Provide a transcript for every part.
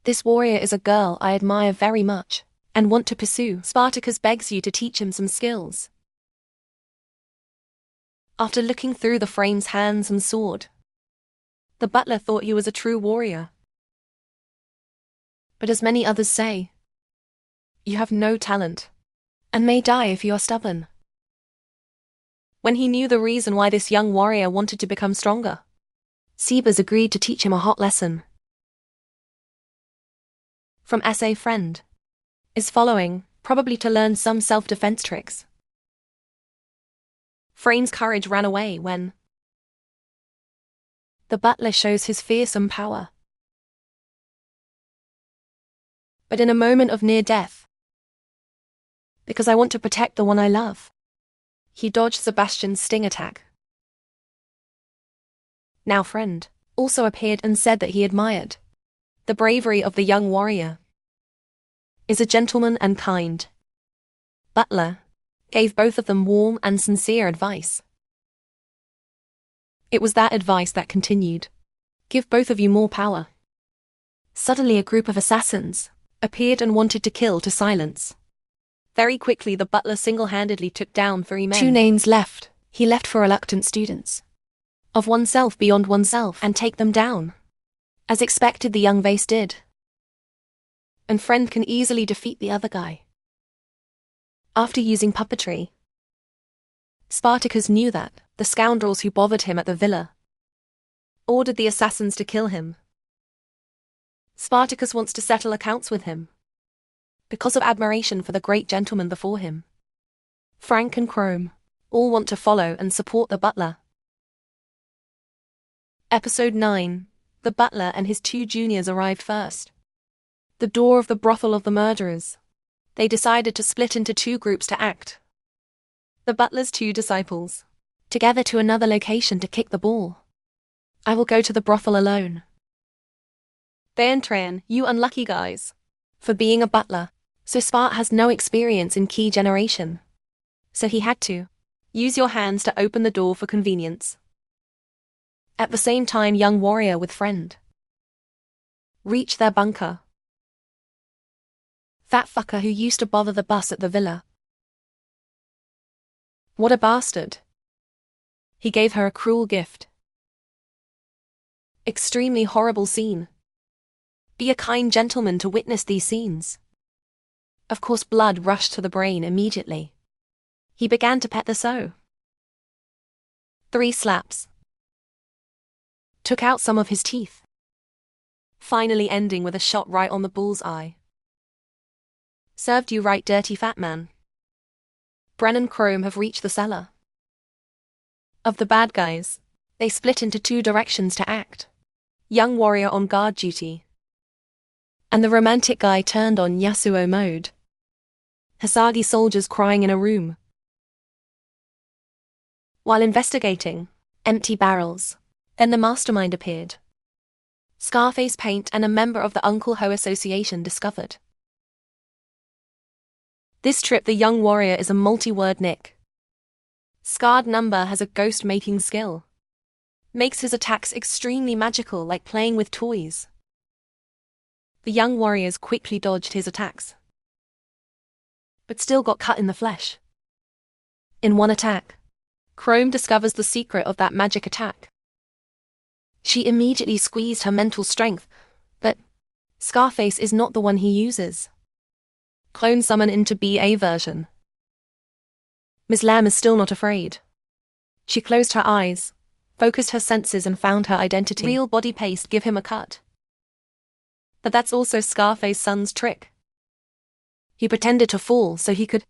This warrior is a girl I admire very much and want to pursue. Spartacus begs you to teach him some skills. After looking through the frame's hands and sword, the butler thought he was a true warrior. But as many others say, you have no talent and may die if you are stubborn. When he knew the reason why this young warrior wanted to become stronger, Cebes agreed to teach him a hot lesson. From essay friend is following, probably to learn some self-defense tricks. Frame's courage ran away when the butler shows his fearsome power. But in a moment of near death, because I want to protect the one I love, he dodged Sebastian's sting attack. Now friend also appeared and said that he admired the bravery of the young warrior. Is a gentleman and kind. Butler gave both of them warm and sincere advice. It was that advice that continued. Give both of you more power. Suddenly a group of assassins appeared and wanted to kill to silence. Very quickly the butler single-handedly took down 3 men. 2 names left. He left for reluctant students of oneself beyond oneself and take them down. As expected, the young vase did. And friend can easily defeat the other guy. After using puppetry, Spartacus knew that the scoundrels who bothered him at the villa ordered the assassins to kill him. Spartacus wants to settle accounts with him because of admiration for the great gentleman before him. Frank and Chrome all want to follow and support the butler. Episode 9. The butler and his 2 juniors arrived first. The door of the brothel of the murderers. They decided to split into 2 groups to act. The butler's 2 disciples, together to another location to kick the ball. I will go to the brothel alone. Tran, you unlucky guys. For being a butler, so Spart has no experience in key generation. So he had to use your hands to open the door for convenience. At the same time, young warrior with friend reach their bunker. That fucker who used to bother the bus at the villa. What a bastard. He gave her a cruel gift. Extremely horrible scene. Be a kind gentleman to witness these scenes. Of course, blood rushed to the brain immediately. He began to pet the so. 3 slaps. Took out some of his teeth. Finally ending with a shot right on the bull's eye. Served you right, dirty fat man. Bren and Chrome have reached the cellar. Of the bad guys, they split into 2 directions to act. Young warrior on guard duty. And the romantic guy turned on Yasuo mode. Hasagi soldiers crying in a room. While investigating empty barrels, then the mastermind appeared. Scarface Paint and a member of the Uncle Ho Association discovered. This trip the young warrior is a multi-word nick. Scarred Number has a ghost-making skill. Makes his attacks extremely magical, like playing with toys. The young warriors quickly dodged his attacks, but still got cut in the flesh. In one attack, Chrome discovers the secret of that magic attack. She immediately squeezed her mental strength, but Scarface is not the one he uses. Clone summon into BA version. Miss Lamb is still not afraid. She closed her eyes, focused her senses and found her identity. Real body paste give him a cut. But that's also Scarface's son's trick. He pretended to fall so he could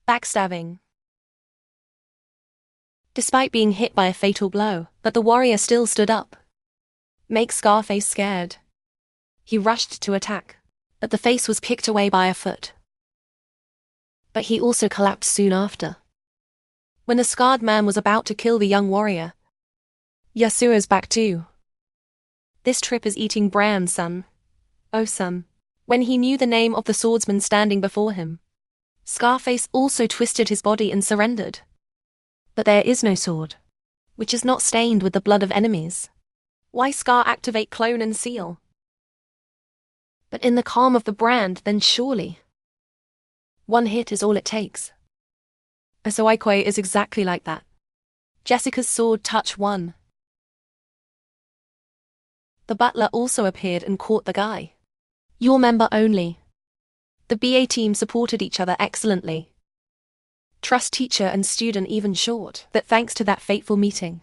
backstabbing. Despite being hit by a fatal blow, but the warrior still stood up. Make Scarface scared. He rushed to attack, but the face was kicked away by a foot. But he also collapsed soon after. When the scarred man was about to kill the young warrior, Yasuo's back too. This trip is eating bran, son. Oh, son. When he knew the name of the swordsman standing before him, Scarface also twisted his body and surrendered. But there is no sword, which is not stained with the blood of enemies. Why Scar activate clone and seal? But in the calm of the brand, then surely one hit is all it takes. Asoikwe is exactly like that. Jessica's sword touch won. The butler also appeared and caught the guy. Your member only. The BA team supported each other excellently. Trust teacher and student even short that thanks to that fateful meeting.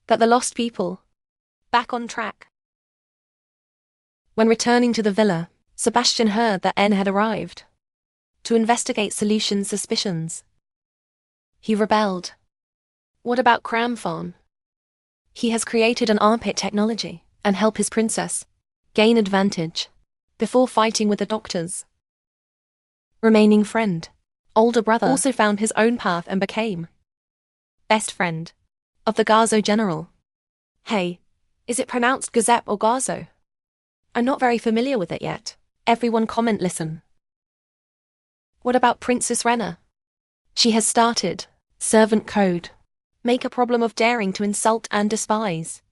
That the lost people, back on track. When returning to the villa, Sebastian heard that N had arrived to investigate Solution's suspicions. He rebelled. What about Cramphone? He has created an armpit technology and help his princess gain advantage before fighting with the doctors. Remaining friend, older brother, also found his own path and became best friend of the Garzo general. Hey, is it pronounced Gazep or Garzo? I'm not very familiar with it yet. Everyone comment listen. What about Princess Rena? She has started servant code. Make a problem of daring to insult and despise.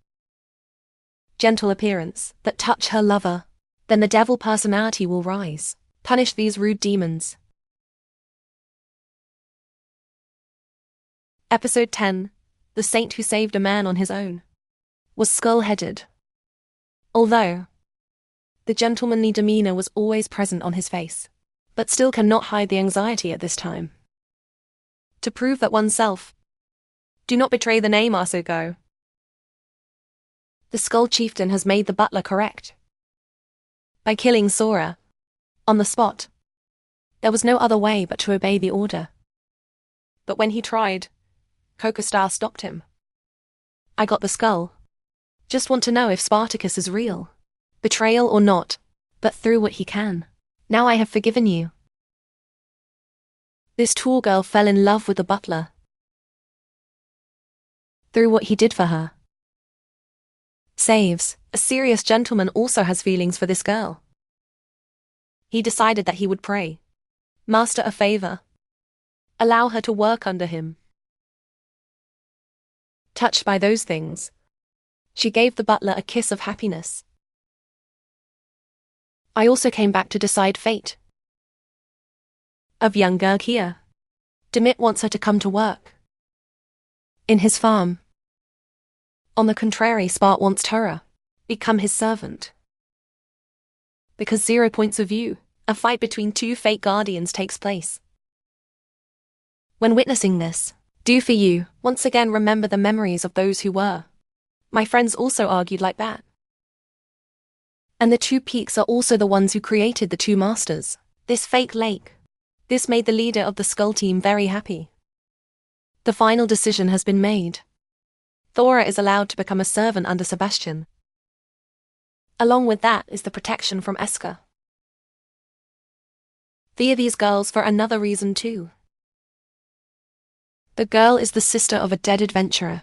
Gentle appearance that touch her lover. Then the devil personality will rise. Punish these rude demons. Episode 10. The saint who saved a man on his own was skull-headed. Although the gentlemanly demeanor was always present on his face, but still cannot hide the anxiety at this time. To prove that oneself, do not betray the name Asugo. The Skull Chieftain has made the butler correct by killing Sora on the spot. There was no other way but to obey the order. But when he tried, Coco Star stopped him. I got the skull. Just want to know if Spartacus is real. Betrayal or not, but through what he can. Now I have forgiven you. This tall girl fell in love with the butler through what he did for her. Saves, a serious gentleman also has feelings for this girl. He decided that he would pray. Master a favor. Allow her to work under him. Touched by those things, she gave the butler a kiss of happiness. I also came back to decide fate of young girl Kia. Demit wants her to come to work in his farm. On the contrary, Spart wants Tora become his servant. Because 0 points of view, a fight between two fake guardians takes place. When witnessing this, do for you, once again remember the memories of those who were. My friends also argued like that. And the two peaks are also the ones who created the two masters. This fake lake. This made the leader of the Skull team very happy. The final decision has been made. Thora is allowed to become a servant under Sebastian. Along with that is the protection from Eska. Fear these girls for another reason too. The girl is the sister of a dead adventurer.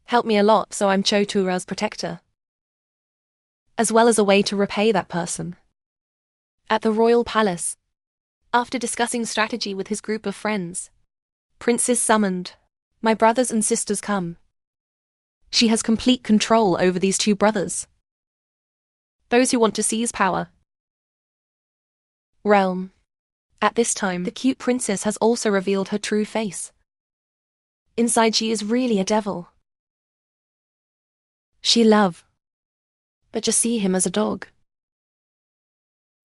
Helped me a lot, so I'm Chotura's protector. As well as a way to repay that person. At the royal palace, after discussing strategy with his group of friends, Princess summoned, my brothers and sisters come. She has complete control over these two brothers. Those who want to seize power. Realm. At this time, the cute princess has also revealed her true face. Inside she is really a devil. She love, but just see him as a dog.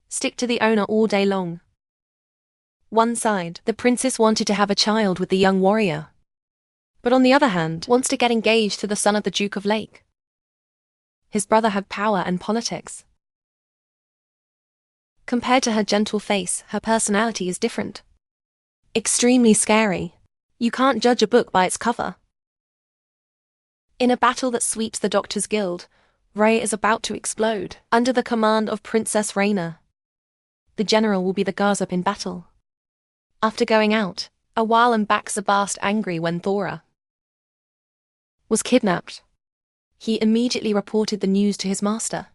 Stick to the owner all day long. One side, the princess wanted to have a child with the young warrior. But on the other hand, wants to get engaged to the son of the Duke of Lake. His brother had power and politics. Compared to her gentle face, her personality is different. Extremely scary. You can't judge a book by its cover. In a battle that sweeps the Doctors Guild, Ray is about to explode. Under the command of Princess Reina, the general will be the Garzap in battle. After going out, a while and back Sebast angry when Thora was kidnapped. He immediately reported the news to his master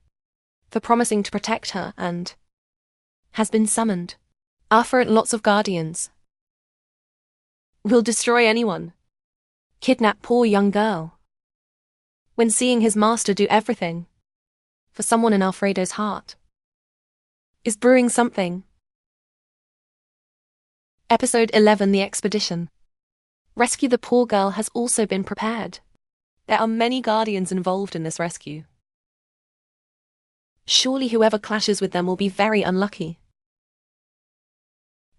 for promising to protect her and has been summoned. After lots of guardians will destroy anyone. Kidnap poor young girl. When seeing his master do everything, for someone in Alfredo's heart is brewing something. Episode 11: The Expedition. Rescue the poor girl has also been prepared. There are many guardians involved in this rescue. Surely whoever clashes with them will be very unlucky.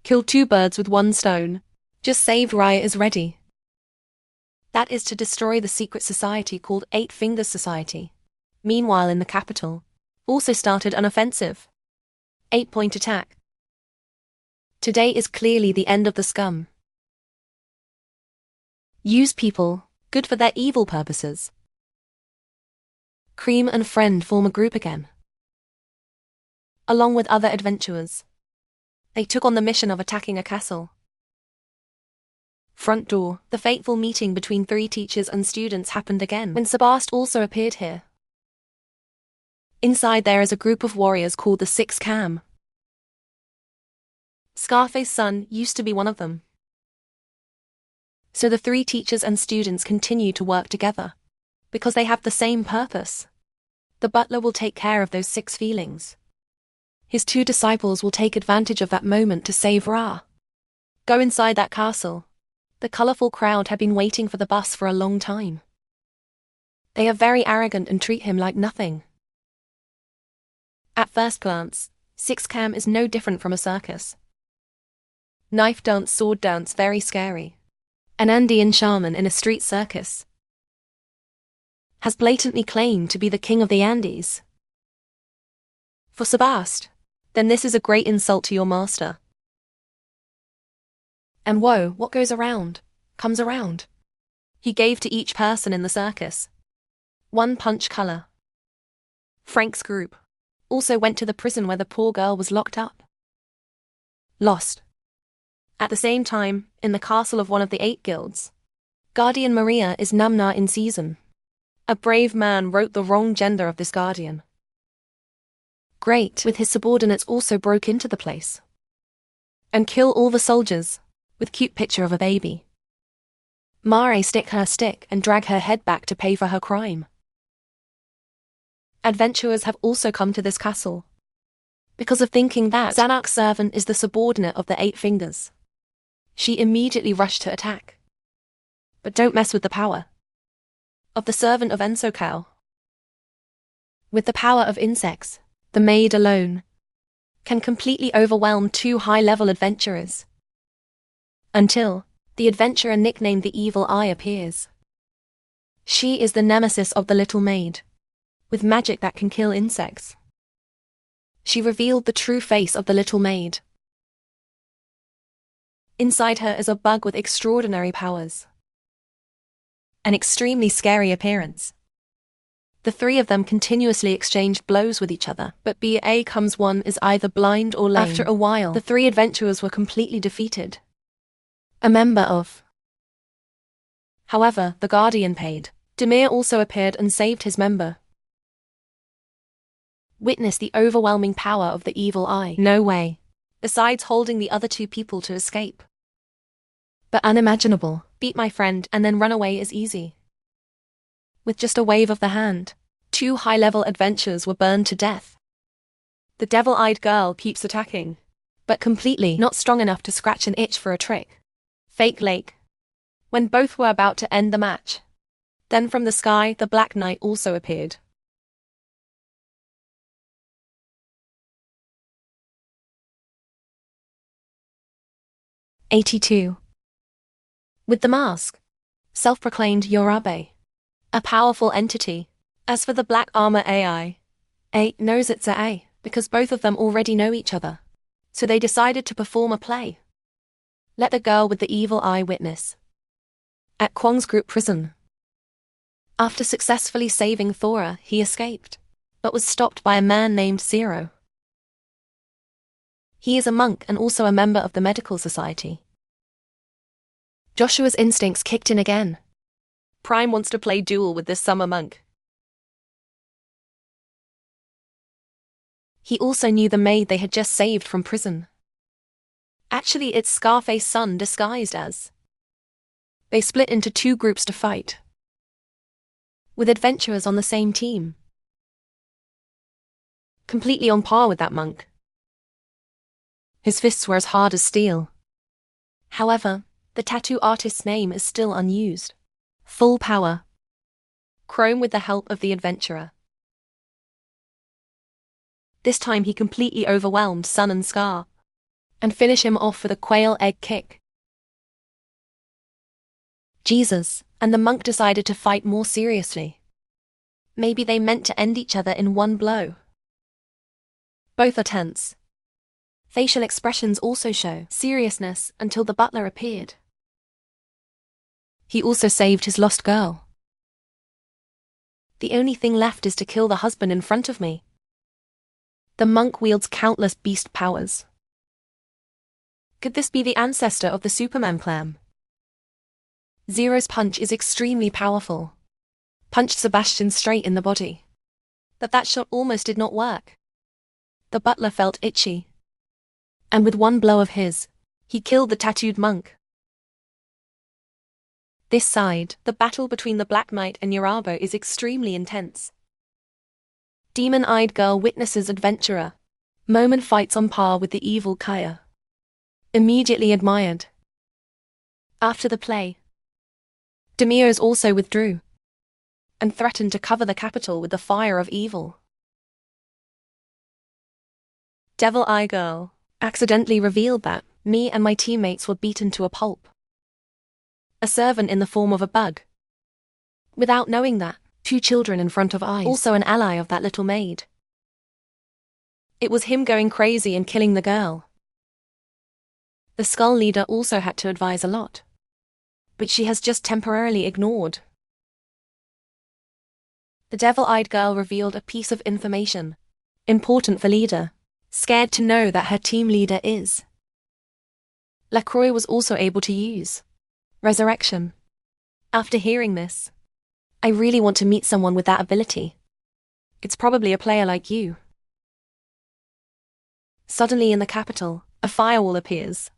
Kill two birds with one stone. Just saved Raya is ready. That is to destroy the secret society called Eight Fingers Society. Meanwhile in the capital, also started an offensive. 8-point attack. Today is clearly the end of the scum. Use people, good for their evil purposes. Cream and Friend form a group again. Along with other adventurers, they took on the mission of attacking a castle. Front door. The fateful meeting between 3 teachers and students happened again when Sebast also appeared here. Inside there is a group of warriors called the 6 Cam. Scarface's son used to be one of them. So the 3 teachers and students continue to work together, because they have the same purpose. The butler will take care of those 6 feelings. His 2 disciples will take advantage of that moment to save Ra. Go inside that castle. The colorful crowd had been waiting for the bus for a long time. They are very arrogant and treat him like nothing. At first glance, 6 Cam is no different from a circus. Knife dance, sword dance, very scary. An Andean shaman in a street circus has blatantly claimed to be the king of the Andes. For Sebast, then this is a great insult to your master. And whoa, what goes around, comes around. He gave to each person in the circus 1 punch color. Frank's group also went to the prison where the poor girl was locked up. Lost. At the same time, in the castle of one of the 8 guilds, Guardian Maria is Numna in season. A brave man wrote the wrong gender of this guardian. Great, with his subordinates also broke into the place and kill all the soldiers, with cute picture of a baby. Mare stick her stick and drag her head back to pay for her crime. Adventurers have also come to this castle because of thinking that Zanark's servant is the subordinate of the 8 Fingers. She immediately rushed to attack. But don't mess with the power of the servant of Ensokal. With the power of insects, the maid alone can completely overwhelm 2 high-level adventurers. Until the adventurer nicknamed the Evil Eye appears. She is the nemesis of the little maid, with magic that can kill insects. She revealed the true face of the little maid. Inside her is a bug with extraordinary powers. An extremely scary appearance. The 3 of them continuously exchanged blows with each other, but BA comes one is either blind or lame. After a while, the 3 adventurers were completely defeated. A member of. However, the Guardian paid. Demir also appeared and saved his member. Witness the overwhelming power of the Evil Eye. No way. Besides holding the other 2 people to escape. But unimaginable. Beat my friend and then run away is easy. With just a wave of the hand, 2 high-level adventurers were burned to death. The devil-eyed girl keeps attacking, but completely not strong enough to scratch an itch for a trick. Fake Lake. When both were about to end the match, then from the sky the Black Knight also appeared. '82. With the mask, self-proclaimed Yorabe, a powerful entity. As for the Black Armor AI, A knows it's A because both of them already know each other, so they decided to perform a play. Let the girl with the evil eye witness. At Kwang's group prison. After successfully saving Thora, he escaped, but was stopped by a man named Zero. He is a monk and also a member of the medical society. Joshua's instincts kicked in again. Prime wants to play duel with this summer monk. He also knew the maid they had just saved from prison. Actually, it's Scarface's son disguised as. They split into 2 groups to fight, with adventurers on the same team. completely on par with that monk. His fists were as hard as steel. However, the tattoo artist's name is still unused. Full power. Chrome with the help of the adventurer. This time he completely overwhelmed Sun and Scar, and finished him off with a quail egg kick. Jesus and the monk decided to fight more seriously. Maybe they meant to end each other in one blow. Both are tense. Facial expressions also show seriousness until the butler appeared. He also saved his lost girl. The only thing left is to kill the husband in front of me. The monk wields countless beast powers. Could this be the ancestor of the Superman clan? Zero's punch is extremely powerful. Punched Sebastian straight in the body. But that shot almost did not work. The butler felt itchy. And with one blow of his, he killed the tattooed monk. This side, the battle between the Black Knight and Yarabo is extremely intense. Demon-eyed girl witnesses adventurer. Moment fights on par with the evil Kaya. Immediately admired. After the play, Demios also withdrew and threatened to cover the capital with the fire of evil. Devil Eye Girl accidentally revealed that me and my teammates were beaten to a pulp. A servant in the form of a bug. Without knowing that, 2 children in front of eyes, also an ally of that little maid. It was him going crazy and killing the girl. The Skull leader also had to advise a lot, but she has just temporarily ignored. The devil-eyed girl revealed a piece of information, important for leader, scared to know that her team leader is. Lacroix was also able to use resurrection. After hearing this, I really want to meet someone with that ability. It's probably a player like you. Suddenly in the capital, a firewall appears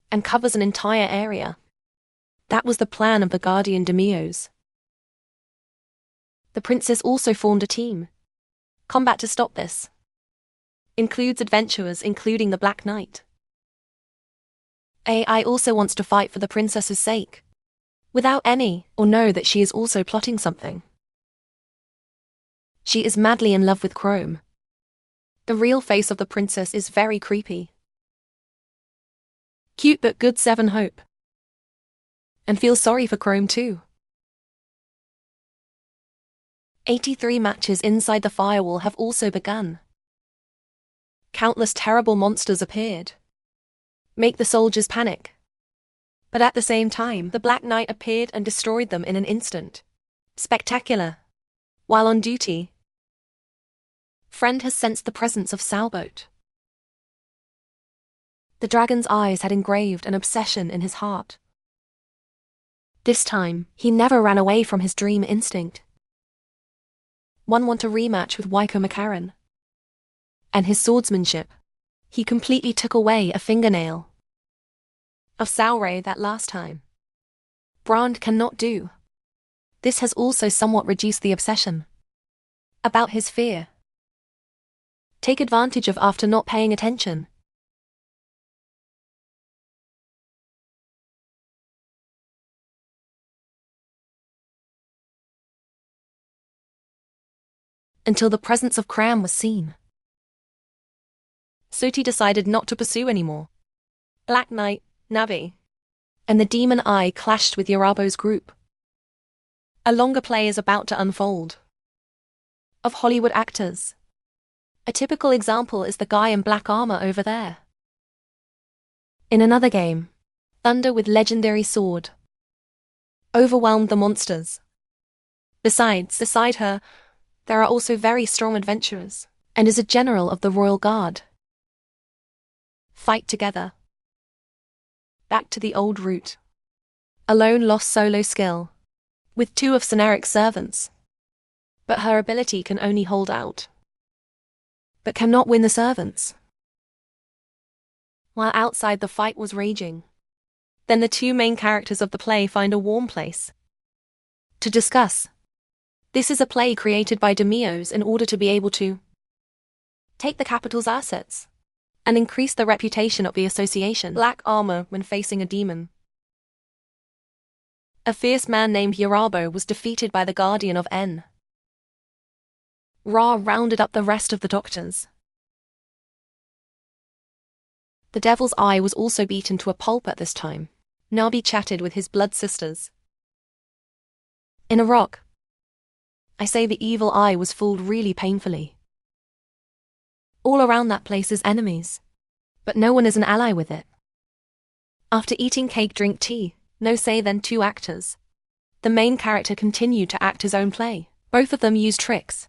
and covers an entire area. That was the plan of the Guardian Demios. The princess also formed a team. Combat to stop this. Includes adventurers including the Black Knight. AI also wants to fight for the princess's sake, without any or know that she is also plotting something. She is madly in love with Chrome. The real face of the princess is very creepy. Cute but good 7 hope. And feel sorry for Chrome too. 83 matches inside the firewall have also begun. Countless terrible monsters appeared. Make the soldiers panic. But at the same time, the Black Knight appeared and destroyed them in an instant. Spectacular. While on duty, Friend has sensed the presence of Salboat. The dragon's eyes had engraved an obsession in his heart. This time, he never ran away from his dream instinct. Want a rematch with Waiko McCarran. And his swordsmanship. He completely took away a fingernail of Sauray that last time. Brand cannot do. This has also somewhat reduced the obsession. About his fear. Take advantage of after not paying attention. Until the presence of Cram was seen. Sooty decided not to pursue anymore. Black Knight, Navi, and the Demon Eye clashed with Yarabo's group. A longer play is about to unfold. Of Hollywood actors. A typical example is the guy in black armor over there. In another game, Thunder with legendary sword overwhelmed the monsters. Besides, beside her, there are also very strong adventurers, and is a general of the Royal Guard. Fight together. Back to the old route. Alone lost solo skill, with 2 of Cenaric's servants. But her ability can only hold out. But cannot win the servants. While outside the fight was raging, then the 2 main characters of the play find a warm place to discuss. This is a play created by Demios in order to be able to take the capital's assets and increase the reputation of the association. Black armor when facing a demon. A fierce man named Yarabo was defeated by the Guardian of N. Ra rounded up the rest of the doctors. The Devil's Eye was also beaten to a pulp at this time. Nabi chatted with his blood sisters. In a rock. I say the evil eye was fooled really painfully. All around that place is enemies, but no one is an ally with it. After eating cake, drink tea, no say then two actors. The main character continued to act his own play. Both of them used tricks.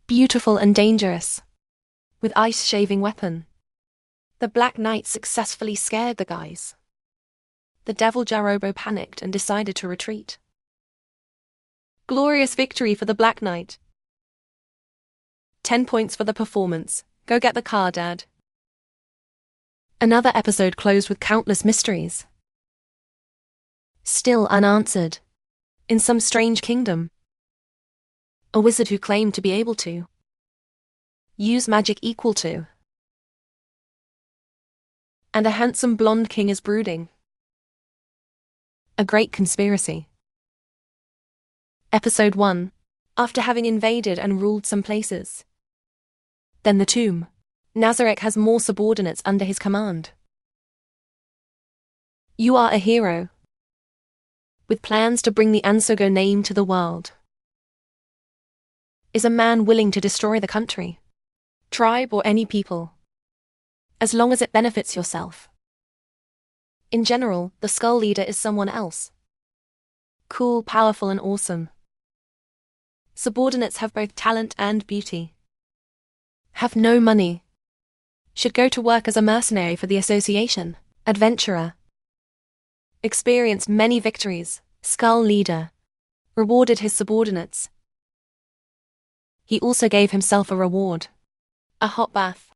Beautiful and dangerous. With ice shaving weapon. The Black Knight successfully scared the guys. The Devil Jarobo panicked and decided to retreat. Glorious victory for the Black Knight. 10 points for the performance. Go get the car, Dad. Another episode closed with countless mysteries. Still unanswered. In some strange kingdom. A wizard who claimed to be able to use magic equal to. And a handsome blonde king is brooding. A great conspiracy. Episode 1. After having invaded and ruled some places. Then the tomb. Nazarek has more subordinates under his command. You are a hero. With plans to bring the Ansogo name to the world. Is a man willing to destroy the country, tribe or any people, as long as it benefits yourself? In general, the skull leader is someone else. Cool, powerful and awesome. Subordinates have both talent and beauty. Have no money. Should go to work as a mercenary for the association. Adventurer. Experienced many victories. Skull leader. Rewarded his subordinates. He also gave himself a reward. A hot bath.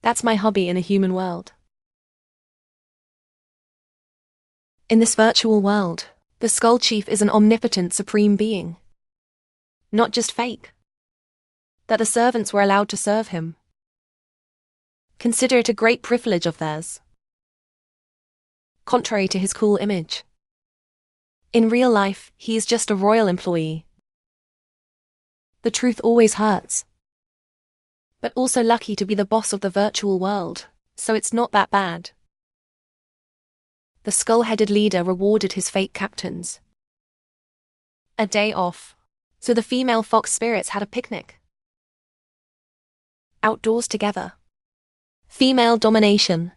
That's my hobby in a human world. In this virtual world, the Skull Chief is an omnipotent supreme being. Not just fake. That the servants were allowed to serve him. Consider it a great privilege of theirs. Contrary to his cool image. In real life, he is just a royal employee. The truth always hurts. But also lucky to be the boss of the virtual world, so it's not that bad. The skull-headed leader rewarded his fake captains. A day off. So the female fox spirits had a picnic. Outdoors together. Female domination.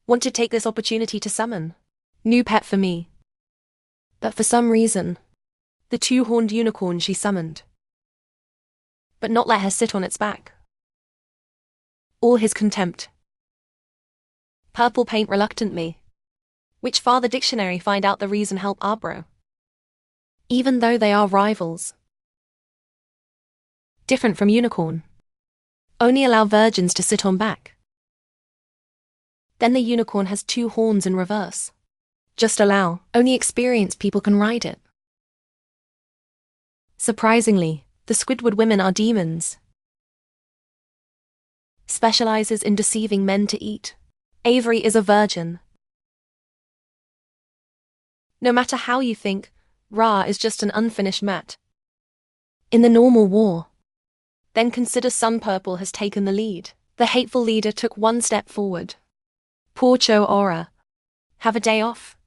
Want to take this opportunity to summon. New pet for me. But for some reason, the two-horned unicorn she summoned. But not let her sit on its back. All his contempt. Purple paint reluctantly. Which Father Dictionary find out the reason help Arbro. Even though they are rivals. Different from unicorn. Only allow virgins to sit on back. Then the unicorn has two horns in reverse. Just allow, only experienced people can ride it. Surprisingly, the Squidward women are demons. Specializes in deceiving men to eat. Avery is a virgin. No matter how you think, Ra is just an unfinished mat. In the normal war. Then consider Sun Purple has taken the lead. The hateful leader took one step forward. Poor Cho Aura. Have a day off.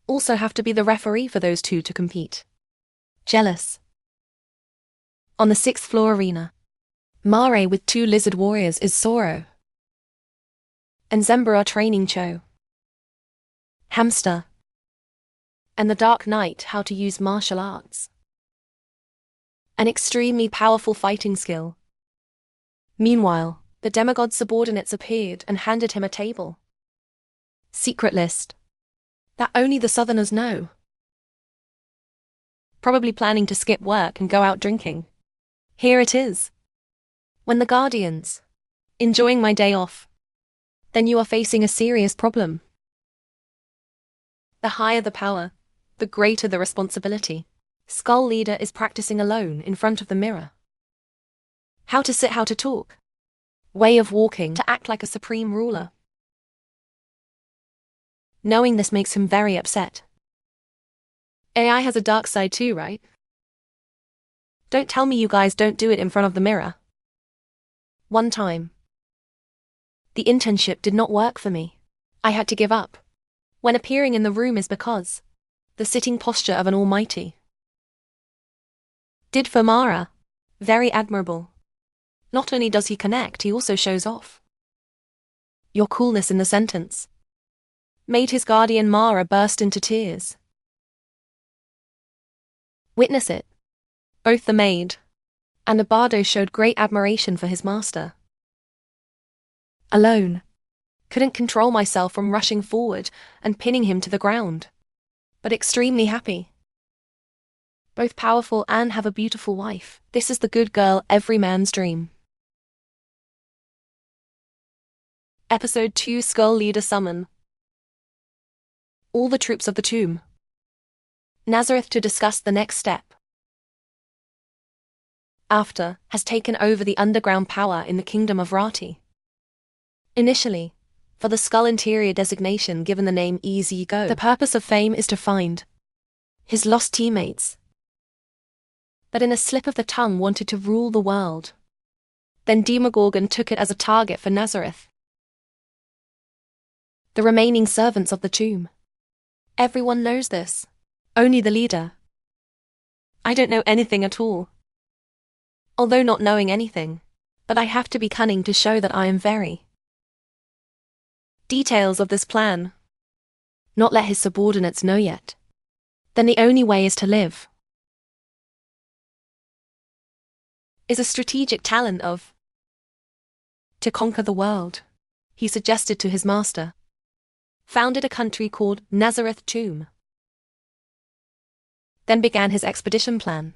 Also have to be the referee for those two to compete. Jealous. On the 6th floor arena. Mare with 2 lizard warriors is Soro. And Zemba are training Cho. Hamster. And the Dark Knight how to use martial arts. An extremely powerful fighting skill. Meanwhile, the demigod subordinates appeared and handed him a table. Secret list. That only the Southerners know. Probably planning to skip work and go out drinking. Here it is. When the Guardians. Enjoying my day off. Then you are facing a serious problem. The higher the power, the greater the responsibility. Skull leader is practicing alone in front of the mirror. How to sit, how to talk. Way of walking, to act like a supreme ruler. Knowing this makes him very upset. AI has a dark side too, right? Don't tell me you guys don't do it in front of the mirror. One time, the internship did not work for me. I had to give up. When appearing in the room is because the sitting posture of an almighty. Did for Mara. Very admirable. Not only does he connect, he also shows off. Your coolness in the sentence made his guardian Mara burst into tears. Witness it. Both the maid and Abardo showed great admiration for his master. Alone, couldn't control myself from rushing forward and pinning him to the ground, but extremely happy. Both powerful and have a beautiful wife. This is the good girl every man's dream. Episode 2 Skull Leader Summon. All the troops of the tomb. Nazareth to discuss the next step. After, has taken over the underground power in the kingdom of Rati. Initially, for the skull interior designation given the name Easy Go. The purpose of fame is to find his lost teammates. But in a slip of the tongue wanted to rule the world. Then Demogorgon took it as a target for Nazareth. The remaining servants of the tomb. Everyone knows this. Only the leader. I don't know anything at all. Although not knowing anything, but I have to be cunning to show that I am very. Details of this plan. Not let his subordinates know yet. Then the only way is to live. Is a strategic talent of to conquer the world, he suggested to his master. Founded a country called Nazareth Tomb. Then began his expedition plan.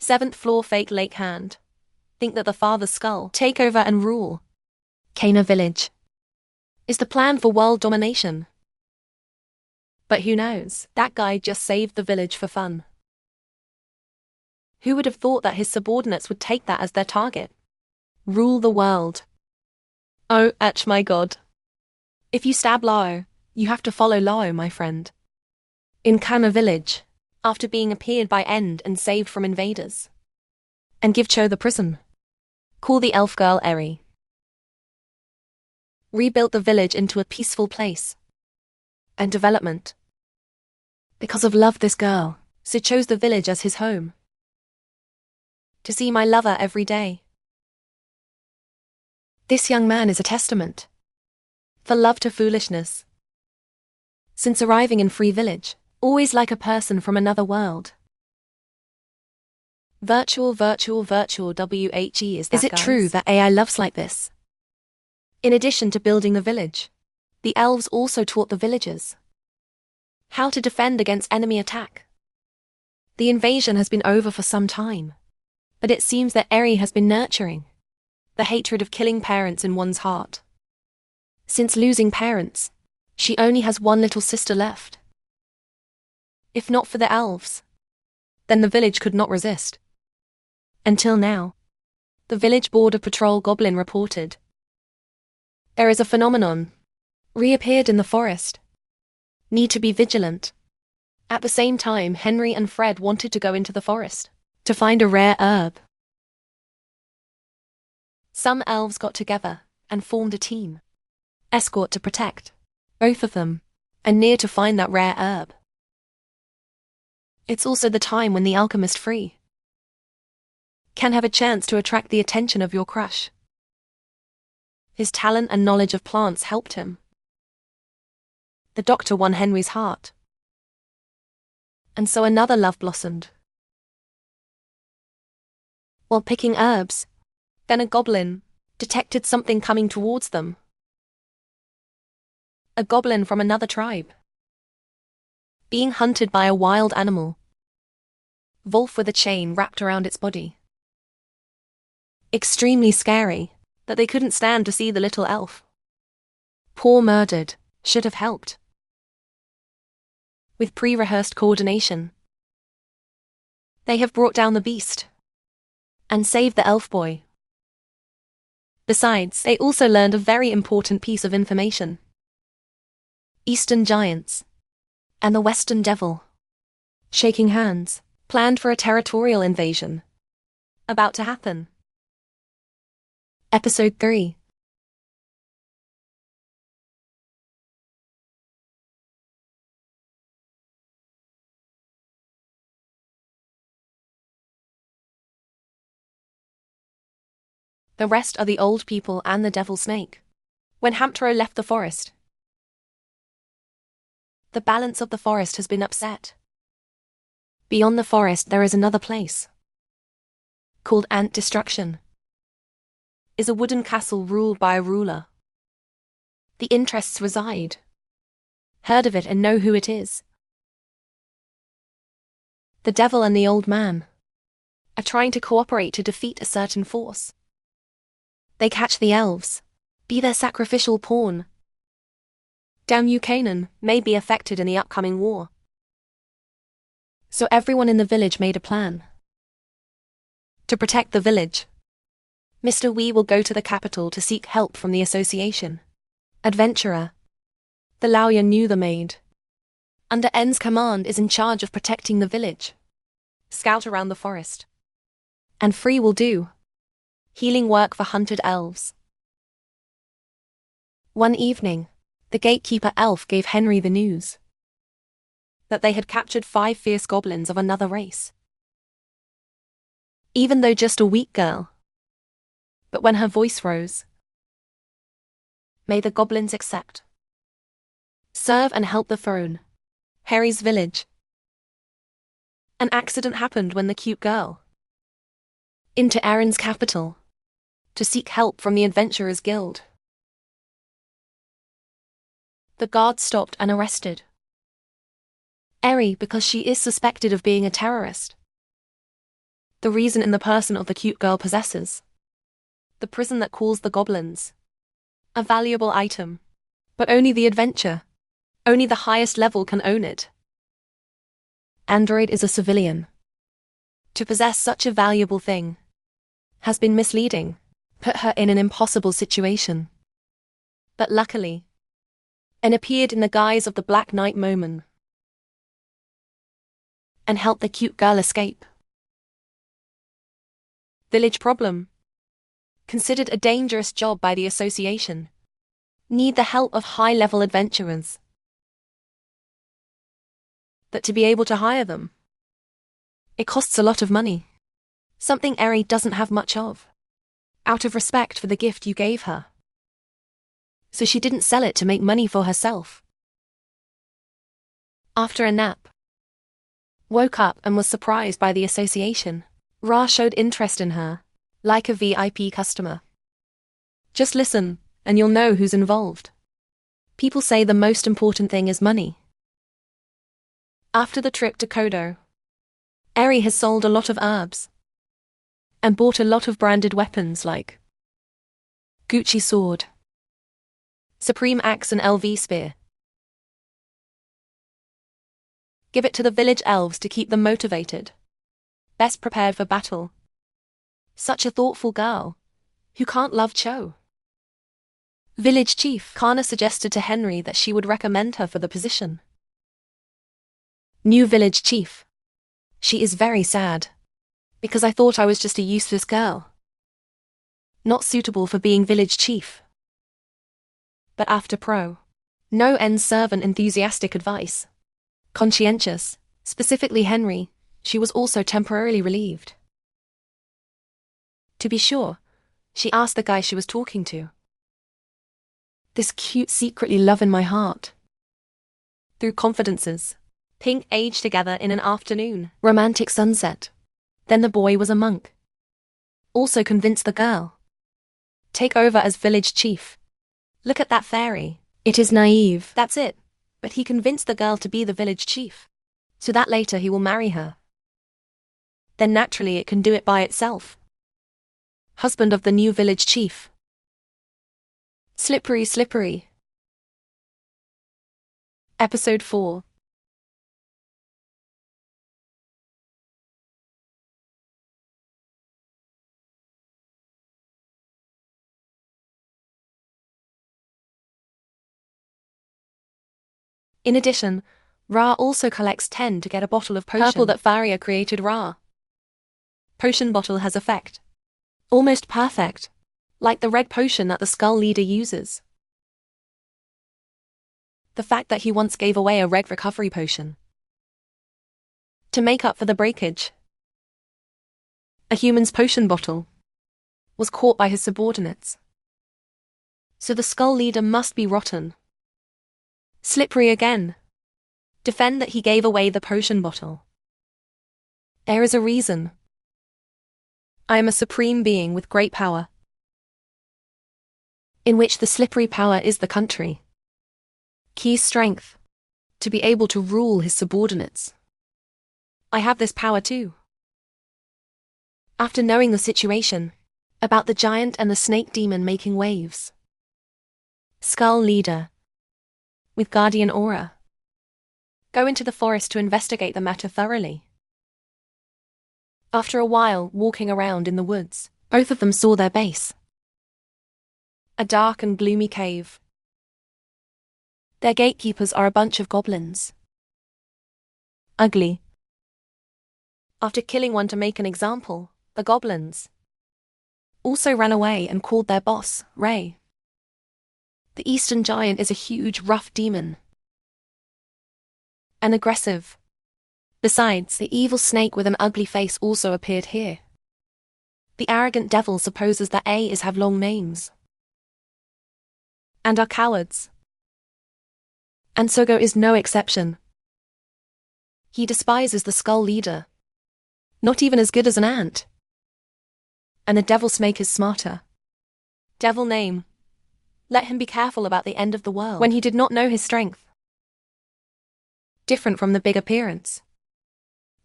7th floor fake lake hand. Think that the father's skull take over and rule. Cana village. Is the plan for world domination. But who knows, that guy just saved the village for fun. Who would have thought that his subordinates would take that as their target? Rule the world. Oh, my god. If you stab Lao, you have to follow Lao, my friend. In Cana village, after being appeared by End and saved from invaders. And give Cho the prison. Call the elf girl Eri. Rebuilt the village into a peaceful place. And development. Because of love this girl, so chose the village as his home. To see my lover every day. This young man is a testament. For love to foolishness. Since arriving in Free Village, always like a person from another world. Virtual WHE is that, Is it guys? True that AI loves like this? In addition to building the village, the elves also taught the villagers how to defend against enemy attack. The invasion has been over for some time, but it seems that Eri has been nurturing the hatred of killing parents in one's heart. Since losing parents, she only has one little sister left. If not for the elves, then the village could not resist. Until now, the village border patrol goblin reported. There is a phenomenon. Reappeared in the forest. Need to be vigilant. At the same time, Henry and Fred wanted to go into the forest to find a rare herb. Some elves got together and formed a team. Escort to protect both of them, and near to find that rare herb. It's also the time when the alchemist free can have a chance to attract the attention of your crush. His talent and knowledge of plants helped him. The doctor won Henry's heart. And so another love blossomed. While picking herbs, then a goblin detected something coming towards them. A goblin from another tribe. Being hunted by a wild animal. Wolf with a chain wrapped around its body. Extremely scary, that they couldn't stand to see the little elf. Poor murdered, should have helped. With pre-rehearsed coordination, they have brought down the beast. and save the elf boy. Besides, they also learned a very important piece of information. Eastern giants and the Western devil, shaking hands, planned for a territorial invasion. About to happen. Episode 3. The rest are the old people and the devil snake. When Hamtaro left the forest, the balance of the forest has been upset. Beyond the forest there is another place, called Ant Destruction. Is a wooden castle ruled by a ruler. The interests reside. Heard of it and know who it is. The devil and the old man are trying to cooperate to defeat a certain force. They catch the elves, be their sacrificial pawn. Damn you, Canaan may be affected in the upcoming war. So everyone in the village made a plan. To protect the village, Mr. Wee will go to the capital to seek help from the association. Adventurer, the lawyer knew the maid, under N's command, is in charge of protecting the village. Scout around the forest. And Free will do healing work for hunted elves. One evening, the gatekeeper elf gave Henry the news that they had captured 5 fierce goblins of another race. Even though just a weak girl. But when her voice rose, may the goblins accept, serve and help the throne. Harry's village. An accident happened when the cute girl into Aaron's capital to seek help from the Adventurers Guild. The guards stopped and arrested Eri because she is suspected of being a terrorist. The reason in the person of the cute girl possesses the prison that calls the goblins a valuable item, but only the adventure, only the highest level can own it. Android is a civilian. To possess such a valuable thing has been misleading, put her in an impossible situation. But luckily, N appeared in the guise of the Black Knight Moman and helped the cute girl escape. Village problem. Considered a dangerous job by the association. Need the help of high-level adventurers. But to be able to hire them, it costs a lot of money. Something Eri doesn't have much of. Out of respect for the gift you gave her. So she didn't sell it to make money for herself. After a nap, woke up and was surprised by the association. Ra showed interest in her, like a VIP customer. Just listen, and you'll know who's involved. People say the most important thing is money. After the trip to Kodo, Eri has sold a lot of herbs and bought a lot of branded weapons like Gucci sword, Supreme axe and LV spear. Give it to the village elves to keep them motivated, best prepared for battle. Such a thoughtful girl, who can't love Cho. Village chief Kana suggested to Henry that she would recommend her for the position. New village chief. She is very sad, because I thought I was just a useless girl, not suitable for being village chief. But after no N servant enthusiastic advice, conscientious, specifically Henry, she was also temporarily relieved. To be sure, she asked the guy she was talking to. This cute secretly love in my heart. Through confidences, Pink aged together in an afternoon, romantic sunset. Then the boy was a monk. Also convinced the girl. Take over as village chief. Look at that fairy. It is naive. That's it. But he convinced the girl to be the village chief, so that later he will marry her. Then naturally it can do it by itself. Husband of the new village chief. Slippery, slippery. Episode 4. In addition, Ra also collects 10 to get a bottle of potion. Purple that Faria created Ra. Potion bottle has effect. Almost perfect. Like the red potion that the Skull Leader uses. The fact that he once gave away a red recovery potion to make up for the breakage. A human's potion bottle was caught by his subordinates. So the Skull Leader must be rotten. Slippery again. Defend that he gave away the potion bottle. There is a reason. I am a supreme being with great power, in which the slippery power is the country. Key strength, to be able to rule his subordinates. I have this power too. After knowing the situation, about the giant and the snake demon making waves, Skull Leader, with Guardian Aura, go into the forest to investigate the matter thoroughly. After a while walking around in the woods, both of them saw their base. A dark and gloomy cave. Their gatekeepers are a bunch of goblins. Ugly. After killing one to make an example, the goblins also ran away and called their boss, Ray. The Eastern Giant is a huge, rough demon. And aggressive. Besides, the evil snake with an ugly face also appeared here. The arrogant devil supposes that A's have long names and are cowards. And Sogo is no exception. He despises the Skull Leader. Not even as good as an ant. And the devil snake is smarter. Devil name. Let him be careful about the end of the world. When he did not know his strength. Different from the big appearance.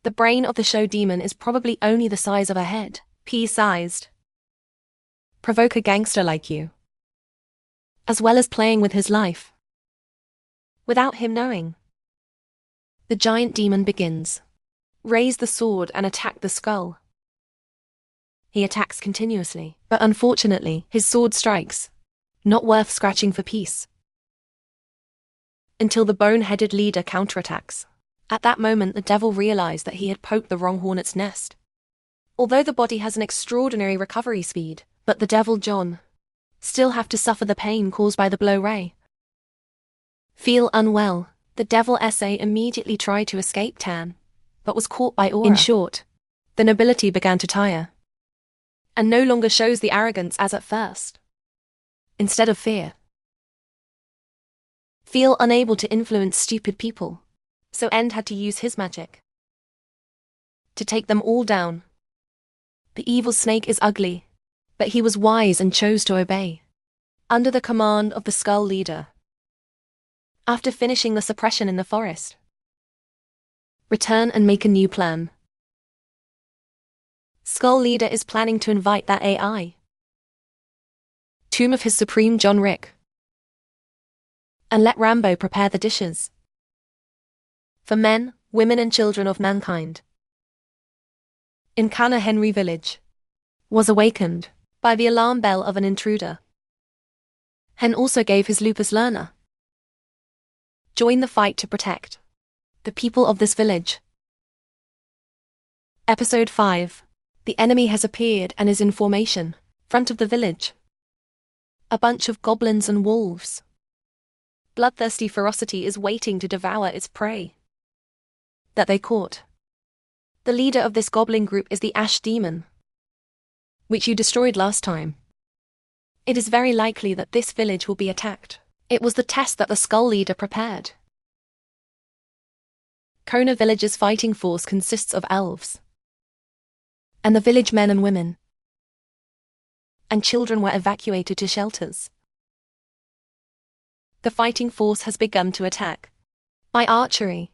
The brain of the show demon is probably only the size of a head, pea-sized. Provoke a gangster like you. As well as playing with his life. Without him knowing. The giant demon begins. Raise the sword and attack the skull. He attacks continuously, but unfortunately, his sword strikes. Not worth scratching for peace. Until the bone-headed leader counterattacks. At that moment the devil realized that he had poked the wrong hornet's nest. Although the body has an extraordinary recovery speed, but the devil John still have to suffer the pain caused by the blow Ray. Feel unwell, the devil SA immediately tried to escape Tan, but was caught by Aura. In short, the nobility began to tire. And no longer shows the arrogance as at first. Instead of fear. Feel unable to influence stupid people. So End had to use his magic to take them all down. The evil snake is ugly, but he was wise and chose to obey. Under the command of the Skull Leader. After finishing the suppression in the forest. Return and make a new plan. Skull Leader is planning to invite that AI. Tomb of his Supreme John Rick. And let Rambo prepare the dishes. For men, women and children of mankind. In Kana Henry village. Was awakened by the alarm bell of an intruder. Hen also gave his lupus learner. Join the fight to protect the people of this village. Episode 5. The enemy has appeared and is in formation, front of the village. A bunch of goblins and wolves. Bloodthirsty ferocity is waiting to devour its prey that they caught. The leader of this goblin group is the Ash Demon, which you destroyed last time. It is very likely that this village will be attacked. It was the test that the Skull Leader prepared. Kona village's fighting force consists of elves. And the village men and women. And children were evacuated to shelters. The fighting force has begun to attack. By archery.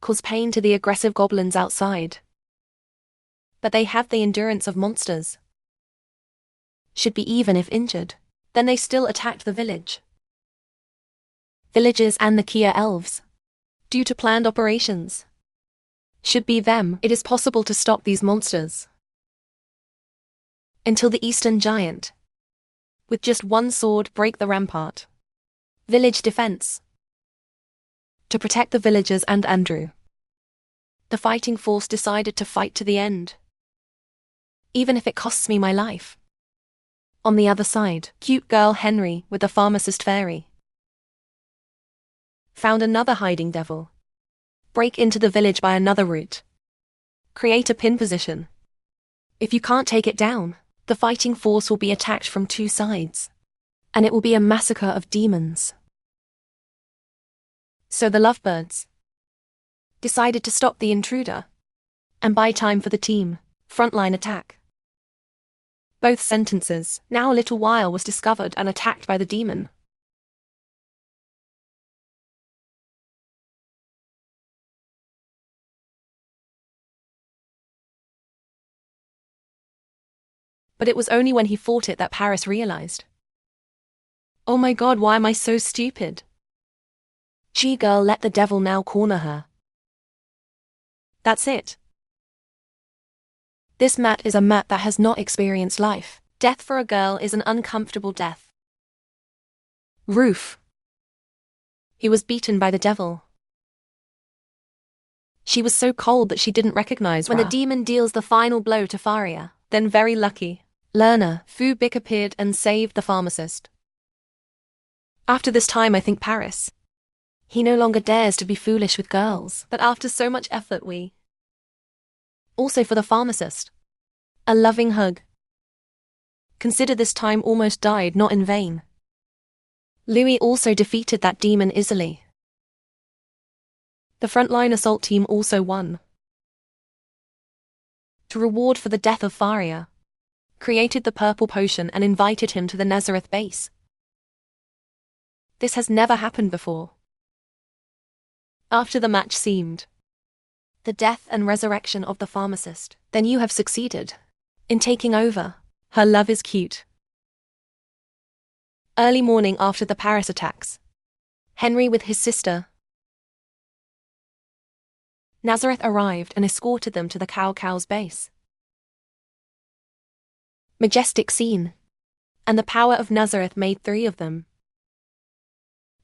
Cause pain to the aggressive goblins outside. But they have the endurance of monsters. Should be even if injured. Then they still attacked the village. Villagers and the Kia elves. Due to planned operations. Should be them. It is possible to stop these monsters. Until the Eastern Giant. With just one sword break the rampart. Village defense. to protect the villagers and Andrew. The fighting force decided to fight to the end, even if it costs me my life. On the other side, cute girl Henry with the pharmacist fairy found another hiding devil. Break into the village by another route. Create a pin position. If you can't take it down, the fighting force will be attacked from two sides, and it will be a massacre of demons. So the lovebirds decided to stop the intruder and buy time for the team frontline attack. Both sentences, now a little while was discovered and attacked by the demon. But it was only when he fought it that Paris realized. Oh my god, why am I so stupid? She-girl let the devil now corner her. That's it. This mat is a mat that has not experienced life. Death for a girl is an uncomfortable death. Roof. He was beaten by the devil. She was so cold that she didn't recognize when the demon deals the final blow to Faria. Then very lucky learner, Fu Bick appeared and saved the pharmacist. After this time I think Paris. He no longer dares to be foolish with girls, but after so much effort we. Also for the pharmacist. A loving hug. Consider this time almost died not in vain. Louis also defeated that demon easily. The frontline assault team also won. To reward for the death of Faria, created the purple potion and invited him to the Nazareth base. This has never happened before. After the match seemed the death and resurrection of the pharmacist, then you have succeeded in taking over. Her love is cute. Early morning after the Paris attacks, Henry with his sister Nazareth arrived and escorted them to the Cow's base. Majestic scene, and the power of Nazareth made 3 of them.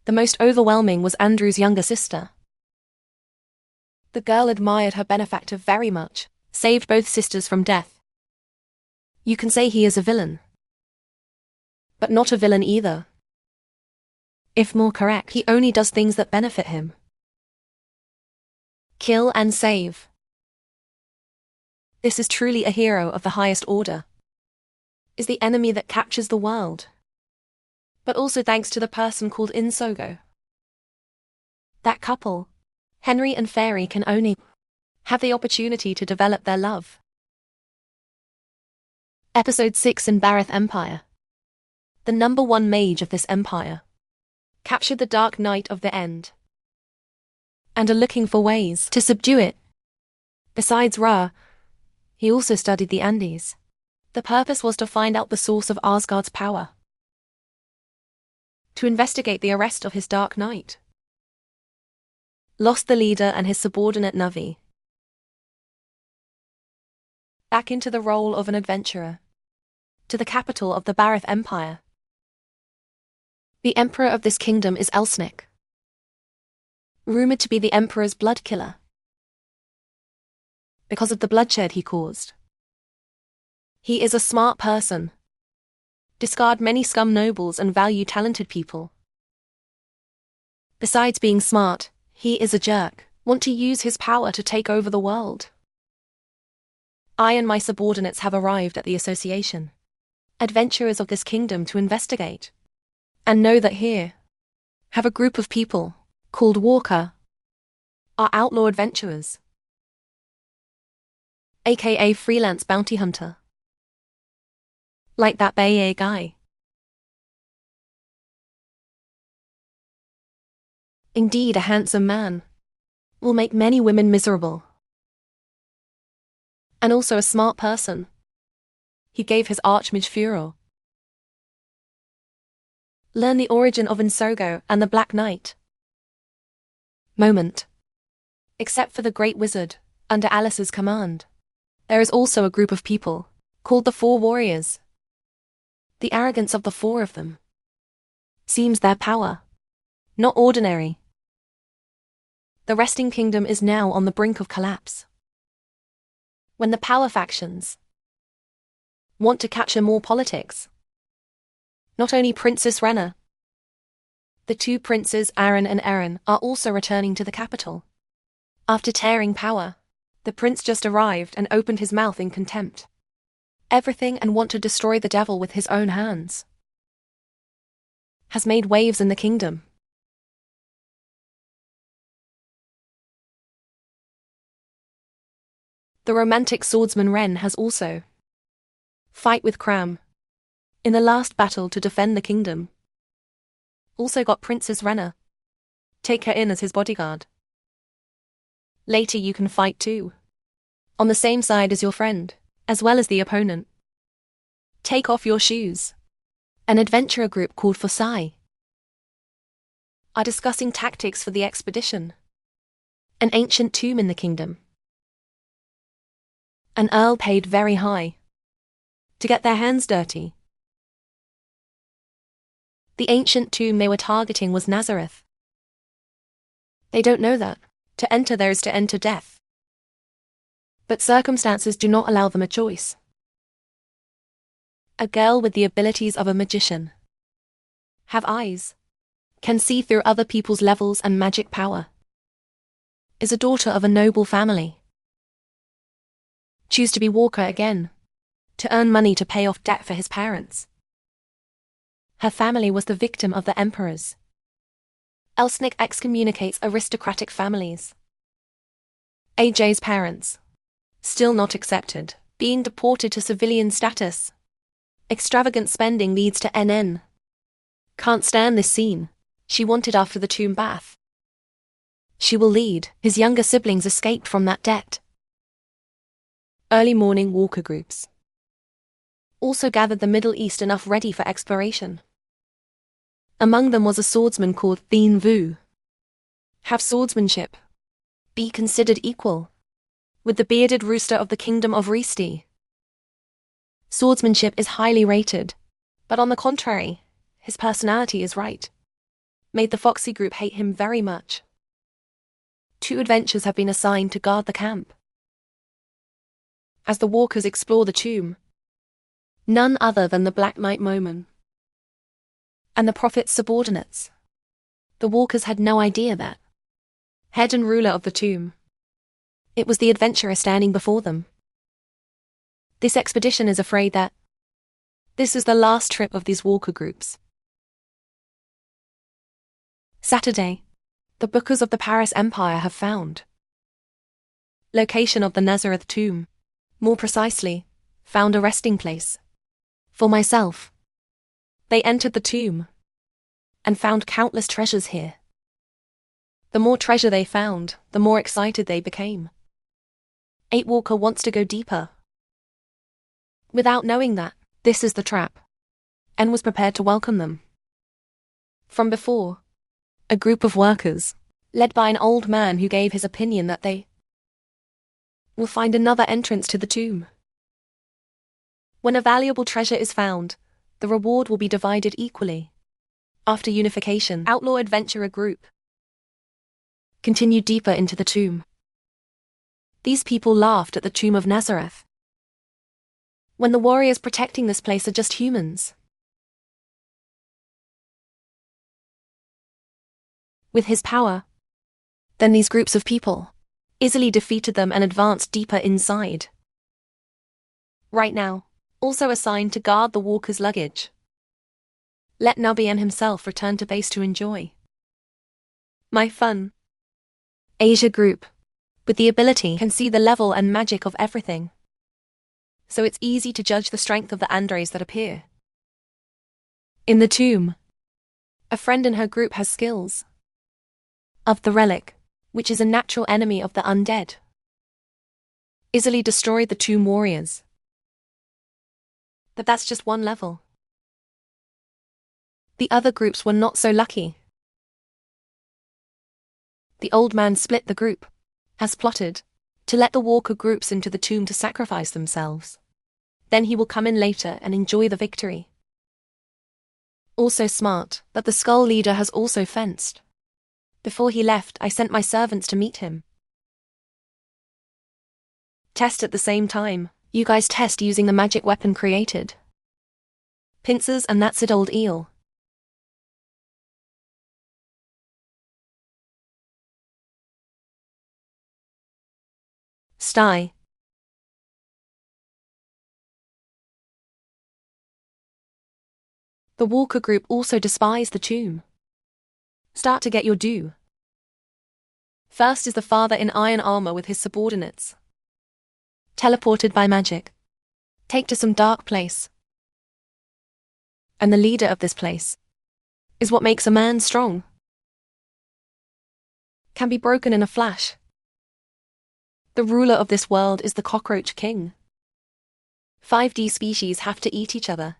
The most overwhelming was Andrew's younger sister. The girl admired her benefactor very much, saved both sisters from death. You can say he is a villain, but not a villain either. If more correct, he only does things that benefit him. Kill and save. This is truly a hero of the highest order. Is the enemy that captures the world. But also thanks to the person called Insogo. That couple, Henry and Fairy, can only have the opportunity to develop their love. Episode 6 in Barith Empire. The number 1 mage of this empire captured the Dark Knight of the End and are looking for ways to subdue it. Besides Ra, he also studied the Andes. The purpose was to find out the source of Asgard's power, to investigate the arrest of his Dark Knight. Lost the leader and his subordinate Navi. Back into the role of an adventurer. To the capital of the Barith Empire. The emperor of this kingdom is Elsnick, rumored to be the emperor's blood killer because of the bloodshed he caused. He is a smart person. Discard many scum nobles and value talented people. Besides being smart, he is a jerk, want to use his power to take over the world. I and my subordinates have arrived at the association, adventurers of this kingdom, to investigate, and know that here have a group of people called Walker, are outlaw adventurers, aka freelance bounty hunter. Like that Baye guy. Indeed, a handsome man will make many women miserable. And also a smart person. He gave his Archmage furor. Learn the origin of Insogo and the Black Knight. Moment. Except for the Great Wizard, under Alice's command, there is also a group of people called the 4 Warriors. The arrogance of the 4 of them seems their power. Not ordinary. The resting kingdom is now on the brink of collapse. When the power factions want to capture more politics, not only Princess Rena, the two princes Aaron and Aaron are also returning to the capital. After tearing power, the prince just arrived and opened his mouth in contempt. Everything and want to destroy the devil with his own hands. Has made waves in the kingdom. The romantic swordsman Ren has also fight with Cram in the last battle to defend the kingdom. Also got Princess Rena. Take her in as his bodyguard. Later you can fight too. On the same side as your friend, as well as the opponent. Take off your shoes. An adventurer group called Fosai are discussing tactics for the expedition. An ancient tomb in the kingdom. An earl paid very high to get their hands dirty. The ancient tomb they were targeting was Nazareth. They don't know that. To enter there is to enter death. But circumstances do not allow them a choice. A girl with the abilities of a magician. Have eyes. Can see through other people's levels and magic power. Is a daughter of a noble family. Choose to be Walker again. To earn money to pay off debt for his parents. Her family was the victim of the emperors. Elsnik excommunicates aristocratic families. AJ's parents. Still not accepted. Being deported to civilian status. Extravagant spending leads to NN. Can't stand this scene. She wanted after the tomb bath. She will lead. His younger siblings escaped from that debt. Early morning walker groups. Also gathered the Middle East enough ready for exploration. Among them was a swordsman called Thien Vu. Have swordsmanship. Be considered equal. With the bearded rooster of the kingdom of Risti. Swordsmanship is highly rated. But on the contrary, his personality is right. Made the Foxy group hate him very much. 2 adventures have been assigned to guard the camp. As the walkers explore the tomb, none other than the Black Knight Moman and the Prophet's subordinates. The walkers had no idea that. Head and ruler of the tomb. It was the adventurer standing before them. This expedition is afraid that this is the last trip of these walker groups. Saturday. The bookers of the Paris Empire have found location of the Nazareth tomb. More precisely, found a resting place. For myself. They entered the tomb and found countless treasures here. The more treasure they found, the more excited they became. 8 Walker wants to go deeper. Without knowing that, this is the trap. N was prepared to welcome them. From before, a group of workers, led by an old man who gave his opinion that they will find another entrance to the tomb. When a valuable treasure is found, the reward will be divided equally. After unification, outlaw adventurer group continued deeper into the tomb. These people laughed at the tomb of Nazareth. When the warriors protecting this place are just humans. With his power, then these groups of people easily defeated them and advanced deeper inside. Right now, also assigned to guard the walker's luggage. Let Nubian himself return to base to enjoy my fun. Asia group, with the ability, can see the level and magic of everything. So it's easy to judge the strength of the Andres that appear. In the tomb, a friend in her group has skills of the relic, which is a natural enemy of the undead. Easily destroyed the tomb warriors. But that's just one level. The other groups were not so lucky. The old man split the group, has plotted, to let the walker groups into the tomb to sacrifice themselves. Then he will come in later and enjoy the victory. Also smart, that the skull leader has also fenced. Before he left, I sent my servants to meet him. Test at the same time. You guys test using the magic weapon created. Pincers and that's it, old eel. Sty. The Walker group also despise the tomb. Start to get your due. First is the father in iron armor with his subordinates. Teleported by magic. Take to some dark place. And the leader of this place is what makes a man strong. Can be broken in a flash. The ruler of this world is the cockroach king. 5D species have to eat each other.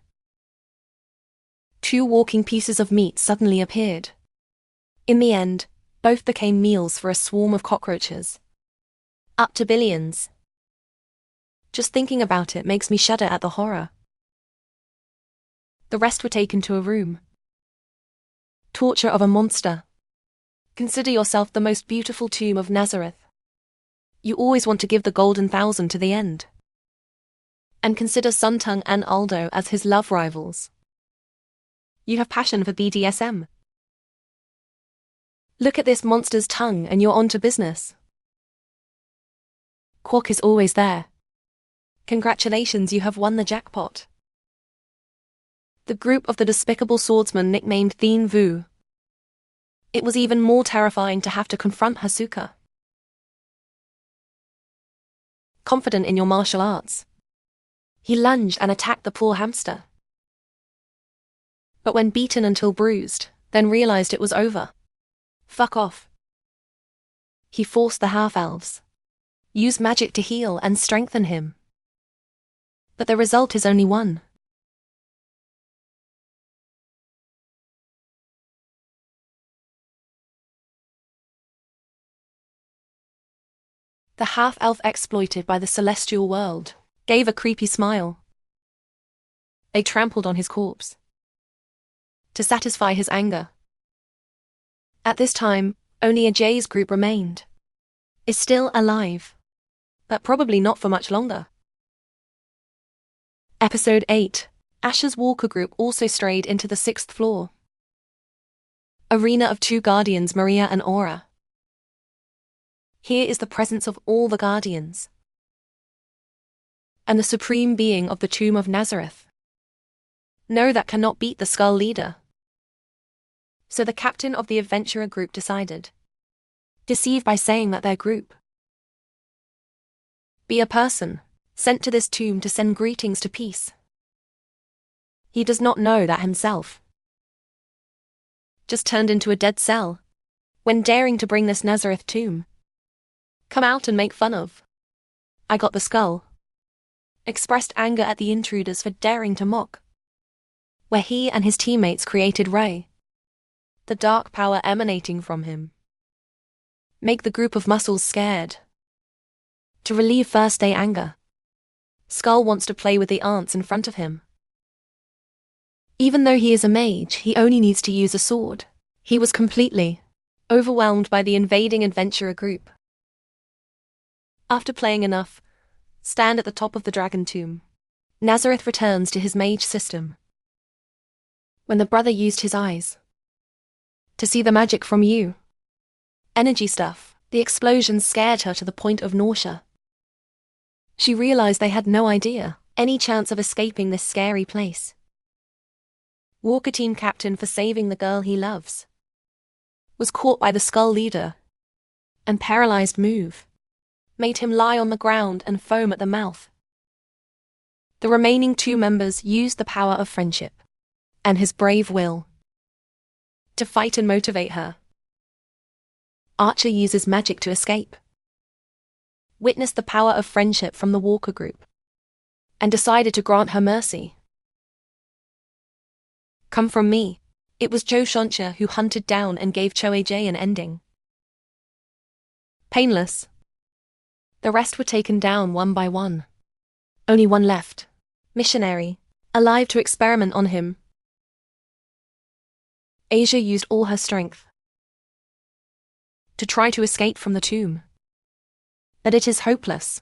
2 walking pieces of meat suddenly appeared. In the end, both became meals for a swarm of cockroaches. Up to billions. Just thinking about it makes me shudder at the horror. The rest were taken to a room. Torture of a monster. Consider yourself the most beautiful tomb of Nazareth. You always want to give the golden 1,000 to the end. And consider Suntung and Aldo as his love rivals. You have passion for BDSM. Look at this monster's tongue and you're on to business. Quark is always there. Congratulations, you have won the jackpot. The group of the despicable swordsman nicknamed Thien Vu. It was even more terrifying to have to confront Hasuka. Confident in your martial arts, he lunged and attacked the poor hamster. But when beaten until bruised, then realized it was over. Fuck off. He forced the half-elves. Use magic to heal and strengthen him. But the result is only one. The half-elf exploited by the celestial world gave a creepy smile. They trampled on his corpse to satisfy his anger. At this time, only a Jay's group remained. Is still alive, but probably not for much longer. Episode 8. Ash's Walker group also strayed into the 6th floor. Arena of 2 guardians, Maria and Aura. Here is the presence of all the guardians and the supreme being of the tomb of Nazareth. No, that cannot beat the Skull Leader. So the captain of the adventurer group decided. Deceive by saying that their group be a person sent to this tomb to send greetings to peace. He does not know that himself. Just turned into a dead cell when daring to bring this Nazareth tomb. Come out and make fun of. I got the skull. Expressed anger at the intruders for daring to mock. Where he and his teammates created Ray. The dark power emanating from him. Make the group of muscles scared. To relieve first day anger. Skull wants to play with the ants in front of him. Even though he is a mage, he only needs to use a sword. He was completely overwhelmed by the invading adventurer group. After playing enough, stand at the top of the dragon tomb. Nazareth returns to his mage system. When the brother used his eyes to see the magic from you. Energy stuff. The explosion scared her to the point of nausea. She realized they had no idea any chance of escaping this scary place. Walker team captain for saving the girl he loves was caught by the Skull Leader and paralyzed move. Made him lie on the ground and foam at the mouth. The remaining 2 members used the power of friendship and his brave will to fight and motivate her. Archer uses magic to escape. Witnessed the power of friendship from the Walker group and decided to grant her mercy. Come from me. It was Cho Shoncha who hunted down and gave Cho AJ an ending. Painless. The rest were taken down one by one. Only one left. Missionary. Alive to experiment on him. Asia used all her strength to try to escape from the tomb. But it is hopeless.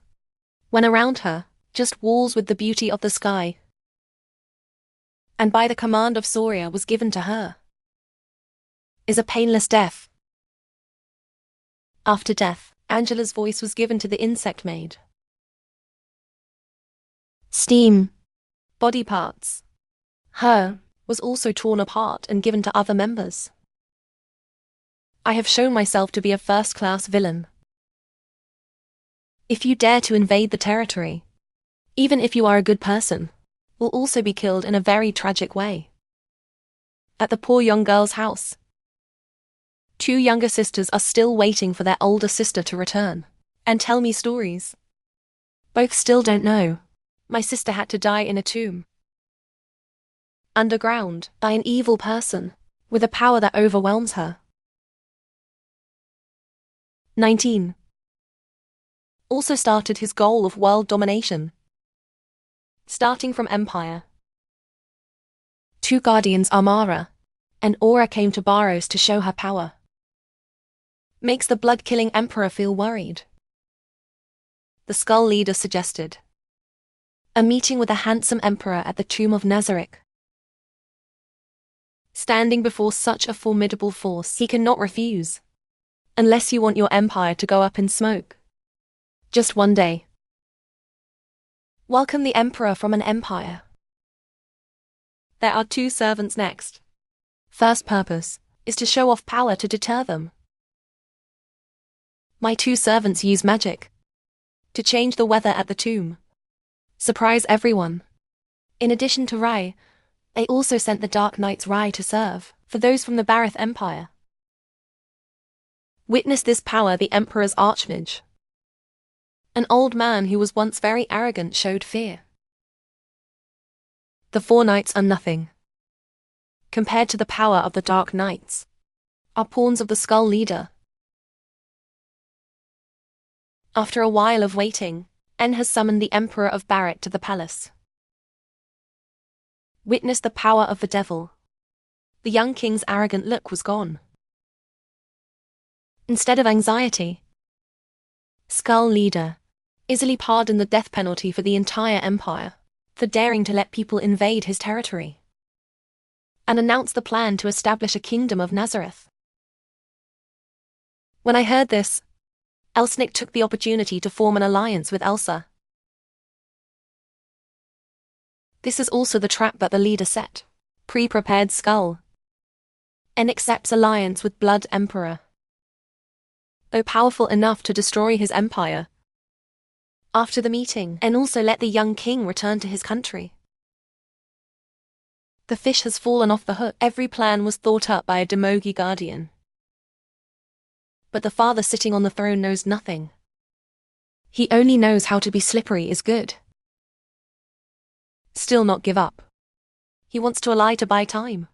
When around her, just walls with the beauty of the sky. And by the command of Soria was given to her, is a painless death. After death, Angela's voice was given to the insect maid. Steam. Body parts. Her was also torn apart and given to other members. I have shown myself to be a first-class villain. If you dare to invade the territory, even if you are a good person, will also be killed in a very tragic way. At the poor young girl's house, 2 younger sisters are still waiting for their older sister to return and tell me stories. Both still don't know. My sister had to die in a tomb, underground, by an evil person, with a power that overwhelms her. 19. Also started his goal of world domination. Starting from Empire. 2 guardians, Amara and Aura, came to Barros to show her power. Makes the blood-killing emperor feel worried. The Skull leader suggested a meeting with the handsome emperor at the tomb of Nazareth. Standing before such a formidable force, he cannot refuse. Unless you want your empire to go up in smoke. Just one day. Welcome the emperor from an empire. There are 2 servants next. First purpose is to show off power to deter them. My 2 servants use magic to change the weather at the tomb. Surprise everyone. In addition to Rai, they also sent the Dark Knights Rai to serve for those from the Barith Empire. Witness this power, the Emperor's Archmage. An old man who was once very arrogant showed fear. The 4 knights are nothing compared to the power of the Dark Knights, are pawns of the Skull leader. After a while of waiting, En has summoned the Emperor of Barrett to the palace. Witness the power of the devil. The young king's arrogant look was gone. Instead of anxiety, Skull leader easily pardoned the death penalty for the entire empire for daring to let people invade his territory, and announced the plan to establish a kingdom of Nazareth. When I heard this, Elsnik took the opportunity to form an alliance with Elsa. This is also the trap that the leader set. Pre-prepared Skull. En accepts alliance with Blood Emperor. Though powerful enough to destroy his empire. After the meeting, En also let the young king return to his country. The fish has fallen off the hook. Every plan was thought up by a Demogi guardian. But the father sitting on the throne knows nothing. He only knows how to be slippery is good. Still not give up. He wants to ally to buy time.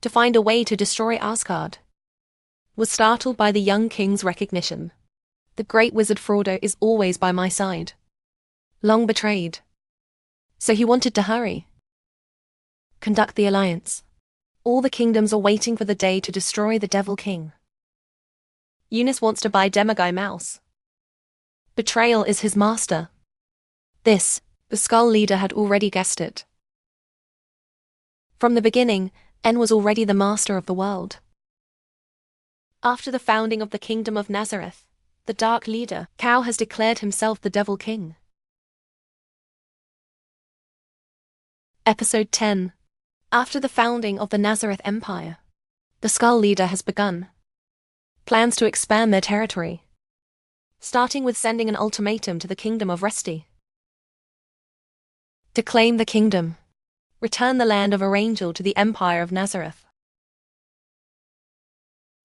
To find a way to destroy Asgard. Was startled by the young king's recognition. The great wizard Frodo is always by my side. Long betrayed. So he wanted to hurry. Conduct the alliance. All the kingdoms are waiting for the day to destroy the Devil King. Eunice wants to buy Demiguy Mouse. Betrayal is his master. This, the Skull leader had already guessed it. From the beginning, En was already the master of the world. After the founding of the Kingdom of Nazareth, the Dark Leader, Cal, has declared himself the Devil King. Episode 10. After the founding of the Nazareth Empire, the Skull leader has begun plans to expand their territory, starting with sending an ultimatum to the Kingdom of Resti. To claim the kingdom, return the land of Arangel to the Empire of Nazareth.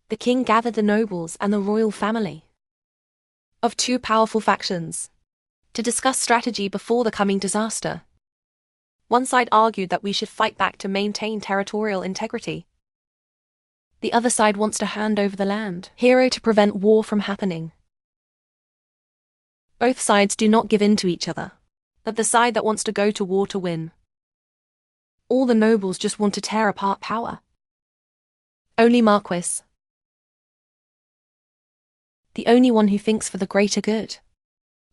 The king gathered the nobles and the royal family of 2 powerful factions to discuss strategy before the coming disaster. One side argued that we should fight back to maintain territorial integrity. The other side wants to hand over the land, hero, to prevent war from happening. Both sides do not give in to each other, but the side that wants to go to war to win. All the nobles just want to tear apart power. Only Marquis the only one who thinks for the greater good.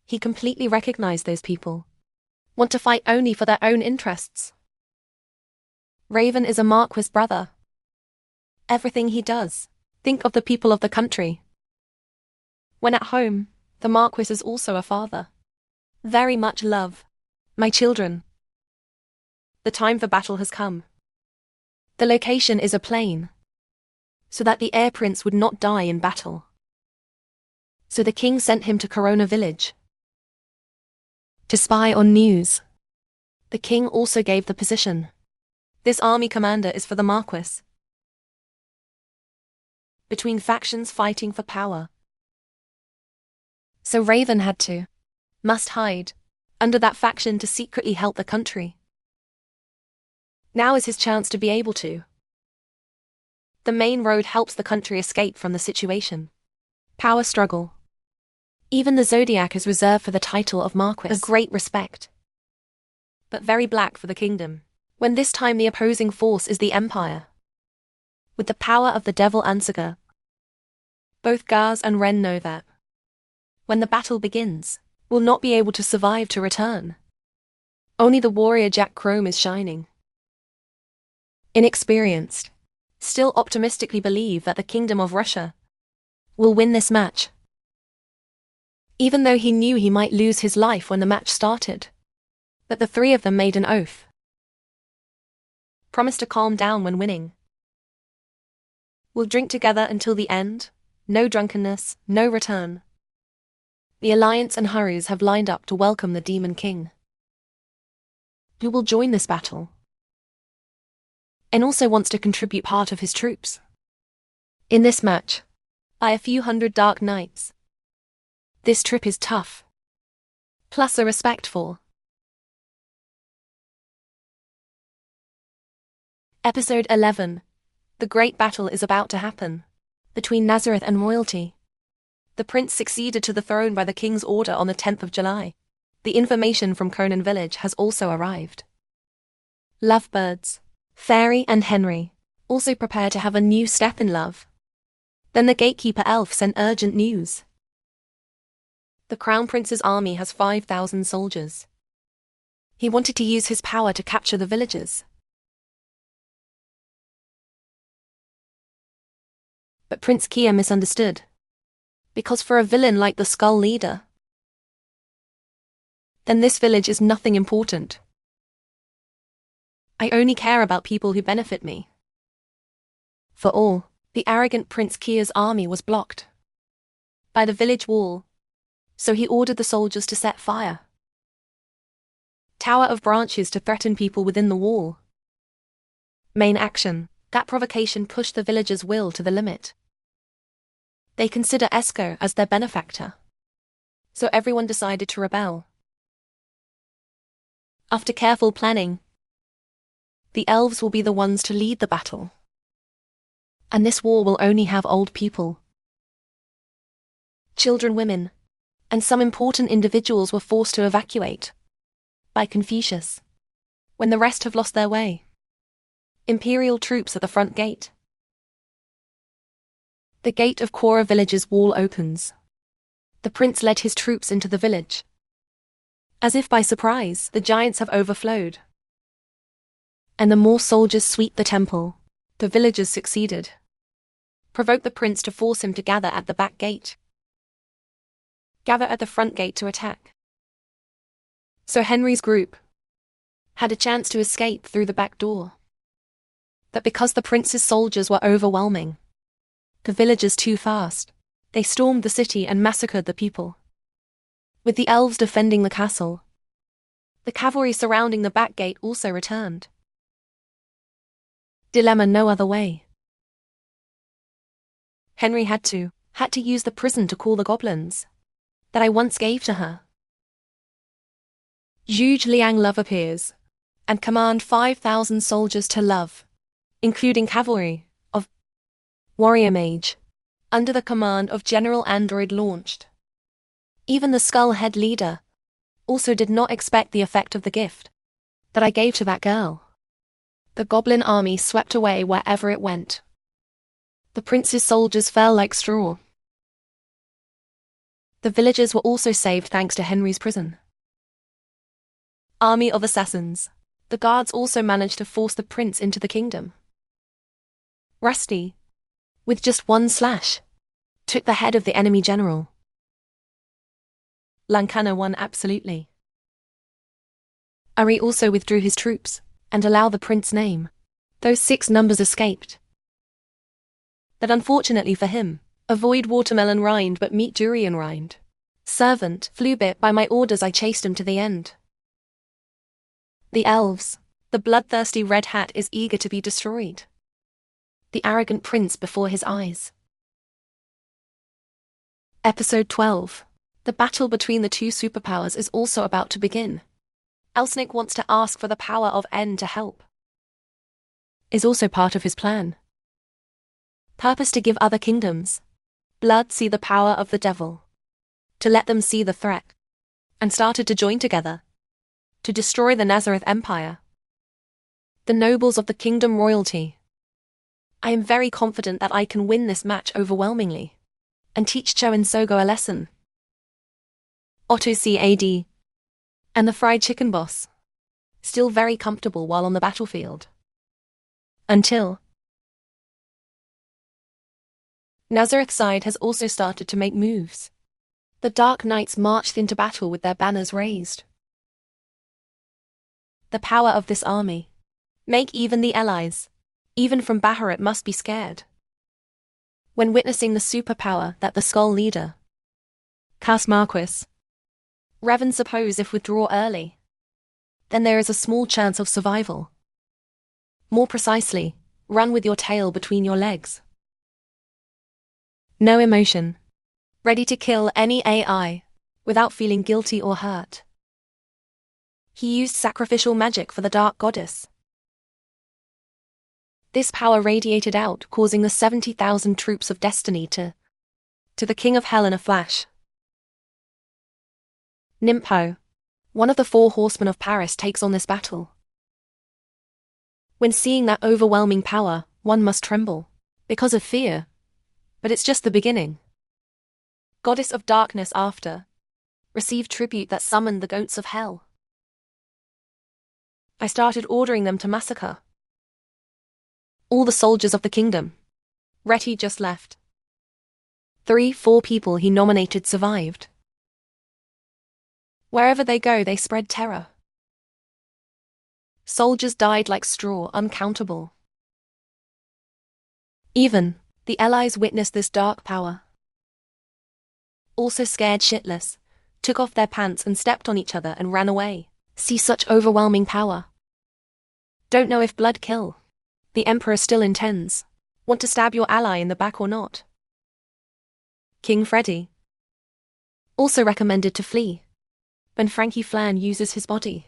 He completely recognized those people want to fight only for their own interests. Raven is a Marquis brother. Everything he does, think of the people of the country. When at home, the Marquis is also a father. Very much love. My children. The time for battle has come. The location is a plain, so that the heir prince would not die in battle. So the king sent him to Corona village to spy on news. The king also gave the position. This army commander is for the Marquis. Between factions fighting for power. So Raven must hide under that faction to secretly help the country. Now is his chance to be able to. The main road helps the country escape from the situation. Power struggle. Even the Zodiac is reserved for the title of Marquis. A great respect. But very black for the kingdom, when this time the opposing force is the Empire. With the power of the devil Ansaga. Both Gaz and Ren know that when the battle begins, will not be able to survive to return. Only the warrior Jack Chrome is shining. Inexperienced, still optimistically believe that the Kingdom of Russia will win this match. Even though he knew he might lose his life when the match started. But the three of them made an oath. Promise to calm down when winning. We'll drink together until the end, no drunkenness, no return. The Alliance and Hurries have lined up to welcome the Demon King, who will join this battle, and also wants to contribute part of his troops. In this match, by a few hundred dark knights. This trip is tough, plus a respectful. Episode 11. The great battle is about to happen between Nazareth and royalty. The prince succeeded to the throne by the king's order on the 10th of July. The information from Conan village has also arrived. Lovebirds, Fairy and Henry, also prepare to have a new step in love. Then the gatekeeper elf sent urgent news. The Crown Prince's army has 5,000 soldiers. He wanted to use his power to capture the villages. But Prince Kia misunderstood. Because for a villain like the Skull Leader, then this village is nothing important. I only care about people who benefit me. For all, the arrogant Prince Kia's army was blocked by the village wall, so he ordered the soldiers to set fire. Tower of branches to threaten people within the wall. Main action, that provocation pushed the villagers' will to the limit. They consider Esko as their benefactor, so everyone decided to rebel. After careful planning, the elves will be the ones to lead the battle. And this war will only have old people, children, women, and some important individuals were forced to evacuate by Confucius, when the rest have lost their way. Imperial troops at the front gate. The gate of Kora village's wall opens. The prince led his troops into the village. As if by surprise, the giants have overflowed. And the more soldiers sweep the temple, the villagers succeeded. Provoked the prince to force him to gather at the back gate. Gather at the front gate to attack. So Henry's group had a chance to escape through the back door. But because the prince's soldiers were overwhelming, the villagers too fast, they stormed the city and massacred the people. With the elves defending the castle, the cavalry surrounding the back gate also returned. Dilemma: no other way. Henry had to use the prison to call the goblins that I once gave to her. Zhuge Liang Love appears and command 5,000 soldiers to Love, including cavalry of Warrior Mage, under the command of General Android launched. Even the Skull Head leader also did not expect the effect of the gift that I gave to that girl. The goblin army swept away wherever it went. The prince's soldiers fell like straw. The villagers were also saved thanks to Henry's prison. Army of assassins. The guards also managed to force the prince into the kingdom. Rusty, with just one slash, took the head of the enemy general. Lancana won absolutely. Ari also withdrew his troops and allowed the prince's name. Those 6 numbers escaped. But unfortunately for him, avoid watermelon rind but meet durian rind. Servant, flew bit by my orders I chased him to the end. The elves. The bloodthirsty red hat is eager to be destroyed. The arrogant prince before his eyes. Episode 12. The battle between the 2 superpowers is also about to begin. Elsnik wants to ask for the power of N to help. Is also part of his plan. Purpose to give other kingdoms. Blood see the power of the devil. To let them see the threat. And started to join together. To destroy the Nazareth Empire. The nobles of the kingdom royalty. I am very confident that I can win this match overwhelmingly. And teach Cho and Sogo a lesson. Otto CAD. And the fried chicken boss. Still very comfortable while on the battlefield. Until Nazareth side has also started to make moves. The Dark Knights marched into battle with their banners raised. The power of this army. Make even the allies, even from Bahamut must be scared. When witnessing the superpower that the Skull leader, Cas Marquis, Revan suppose if withdraw early, then there is a small chance of survival. More precisely, run with your tail between your legs. No emotion. Ready to kill any AI, without feeling guilty or hurt. He used sacrificial magic for the Dark Goddess. This power radiated out, causing the 70,000 troops of destiny to the King of Hell in a flash. Nimpo, one of the 4 horsemen of Paris, takes on this battle. When seeing that overwhelming power, one must tremble, because of fear. But it's just the beginning. Goddess of Darkness after received tribute that summoned the goats of hell. I started ordering them to massacre all the soldiers of the kingdom. Reti just left. 3-4 people he nominated survived. Wherever they go, they spread terror. Soldiers died like straw, uncountable. Even the allies witnessed this dark power. Also scared shitless, took off their pants and stepped on each other and ran away. See such overwhelming power. Don't know if blood kill. The Emperor still intends. Want to stab your ally in the back or not? King Freddy. Also recommended to flee. When Frankie Flan uses his body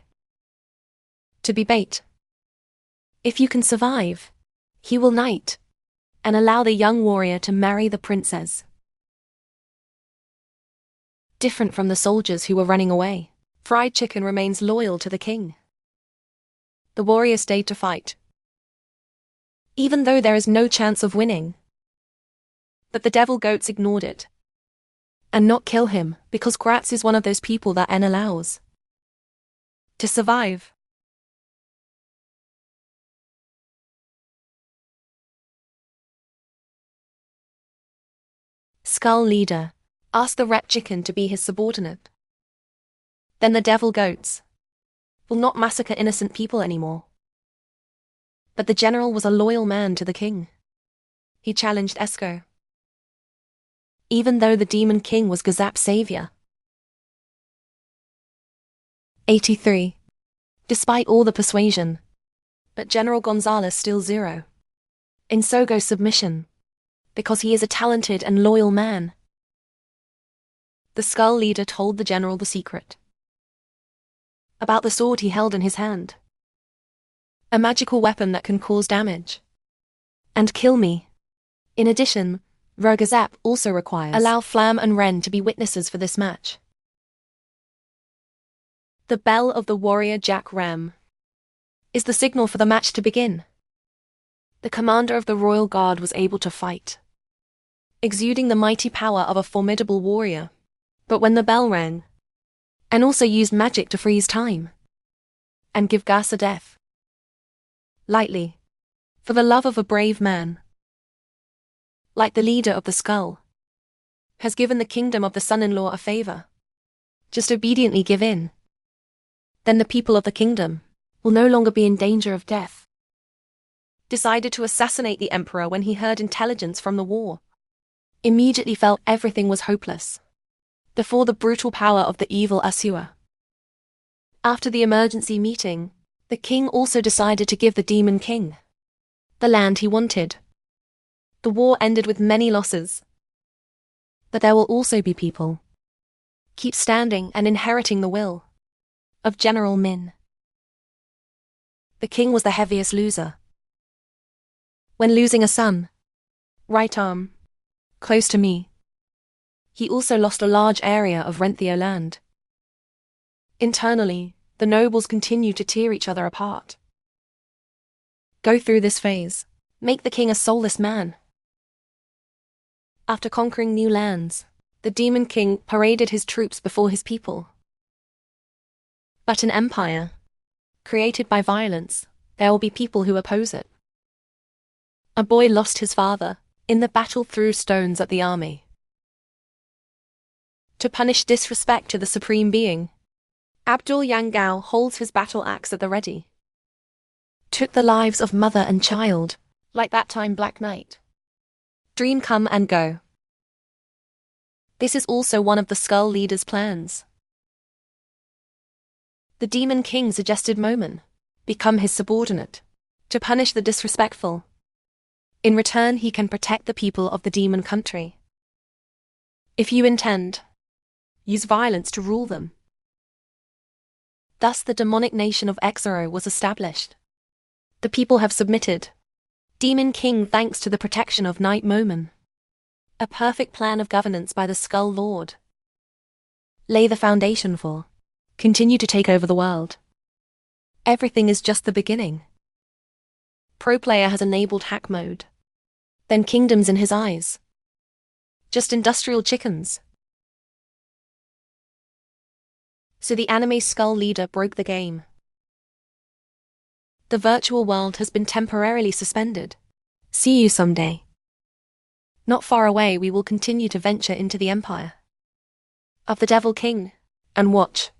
to be bait. If you can survive, he will knight and allow the young warrior to marry the princess. Different from the soldiers who were running away, Fried Chicken remains loyal to the king. The warrior stayed to fight, even though there is no chance of winning. But the devil goats ignored it and not kill him, because Gratz is one of those people that N allows to survive. Skull leader asked the rat chicken to be his subordinate. Then the devil goats will not massacre innocent people anymore. But the general was a loyal man to the king. He challenged Esco, even though the demon king was Gazap's savior. 83. Despite all the persuasion, but General Gonzalez still 0 in Sogo's submission, because he is a talented and loyal man. The Skull leader told the general the secret about the sword he held in his hand. A magical weapon that can cause damage and kill me. In addition, Vergazap also requires allow Flam and Ren to be witnesses for this match. The bell of the warrior Jack Ram is the signal for the match to begin. The commander of the royal guard was able to fight, exuding the mighty power of a formidable warrior. But when the bell rang, and also used magic to freeze time, and give Gas a death, lightly, for the love of a brave man, like the leader of the skull, has given the kingdom of the son-in-law a favor, just obediently give in, then the people of the kingdom will no longer be in danger of death. Decided to assassinate the emperor when he heard intelligence from the war. Immediately felt everything was hopeless before the brutal power of the evil Asura. After the emergency meeting, the king also decided to give the demon king the land he wanted. The war ended with many losses, but there will also be people keep standing and inheriting the will of General Min. The king was the heaviest loser. When losing a son, right arm, close to me, he also lost a large area of Renthio land. Internally, the nobles continue to tear each other apart. Go through this phase, make the king a soulless man. After conquering new lands, the demon king paraded his troops before his people. But an empire, created by violence, there will be people who oppose it. A boy lost his father in the battle, threw stones at the army. To punish disrespect to the supreme being, Abdul Yangao holds his battle axe at the ready. Took the lives of mother and child, like that time Black Knight. Dream come and go. This is also one of the Skull leader's plans. The demon king suggested Momin become his subordinate, to punish the disrespectful. In return, he can protect the people of the demon country. If you intend, use violence to rule them. Thus the demonic nation of Exoro was established. The people have submitted. Demon king thanks to the protection of Knight Momin. A perfect plan of governance by the Skull Lord. Lay the foundation for. Continue to take over the world. Everything is just the beginning. Pro player has enabled hack mode. Then kingdoms in his eyes. Just industrial chickens. So the anime Skull leader broke the game. The virtual world has been temporarily suspended. See you someday. Not far away, we will continue to venture into the empire of the Devil King and watch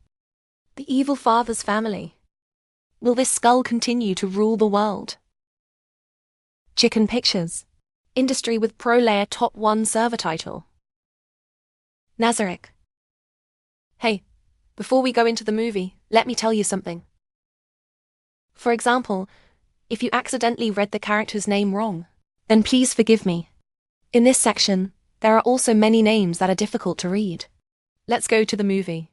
the evil father's family. Will this skull continue to rule the world? Chicken Pictures. Industry with Pro Layer Top 1 server title. Nazarick. Hey, before we go into the movie, let me tell you something. For example, if you accidentally read the character's name wrong, then please forgive me. In this section, there are also many names that are difficult to read. Let's go to the movie.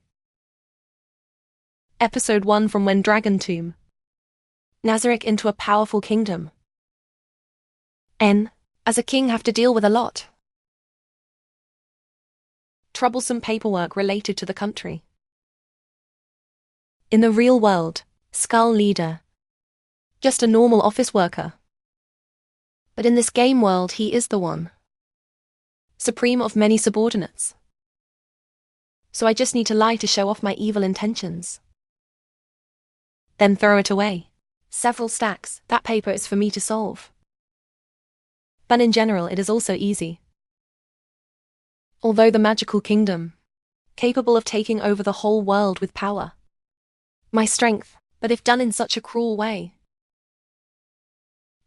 Episode 1 from When Dragon Tomb. Nazarick into a powerful kingdom. As a king have to deal with a lot. Troublesome paperwork related to the country. In the real world, Skull leader. Just a normal office worker. But in this game world he is the one. Supreme of many subordinates. So I just need to lie to show off my evil intentions. Then throw it away. Several stacks, that paper is for me to solve. But in general it is also easy. Although the magical kingdom, capable of taking over the whole world with power. My strength, but if done in such a cruel way,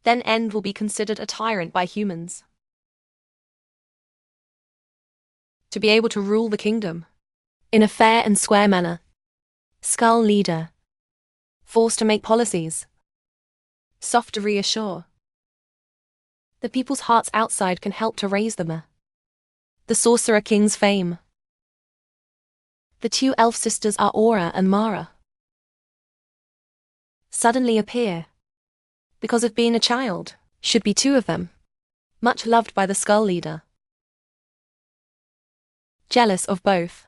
then End will be considered a tyrant by humans. To be able to rule the kingdom, in a fair and square manner. Skull leader. Forced to make policies. Soft to reassure. The people's hearts outside can help to raise them. The Sorcerer King's fame. The two elf sisters are Aura and Mara. Suddenly appear. Because of being a child, should be two of them. Much loved by the Skull leader. Jealous of both.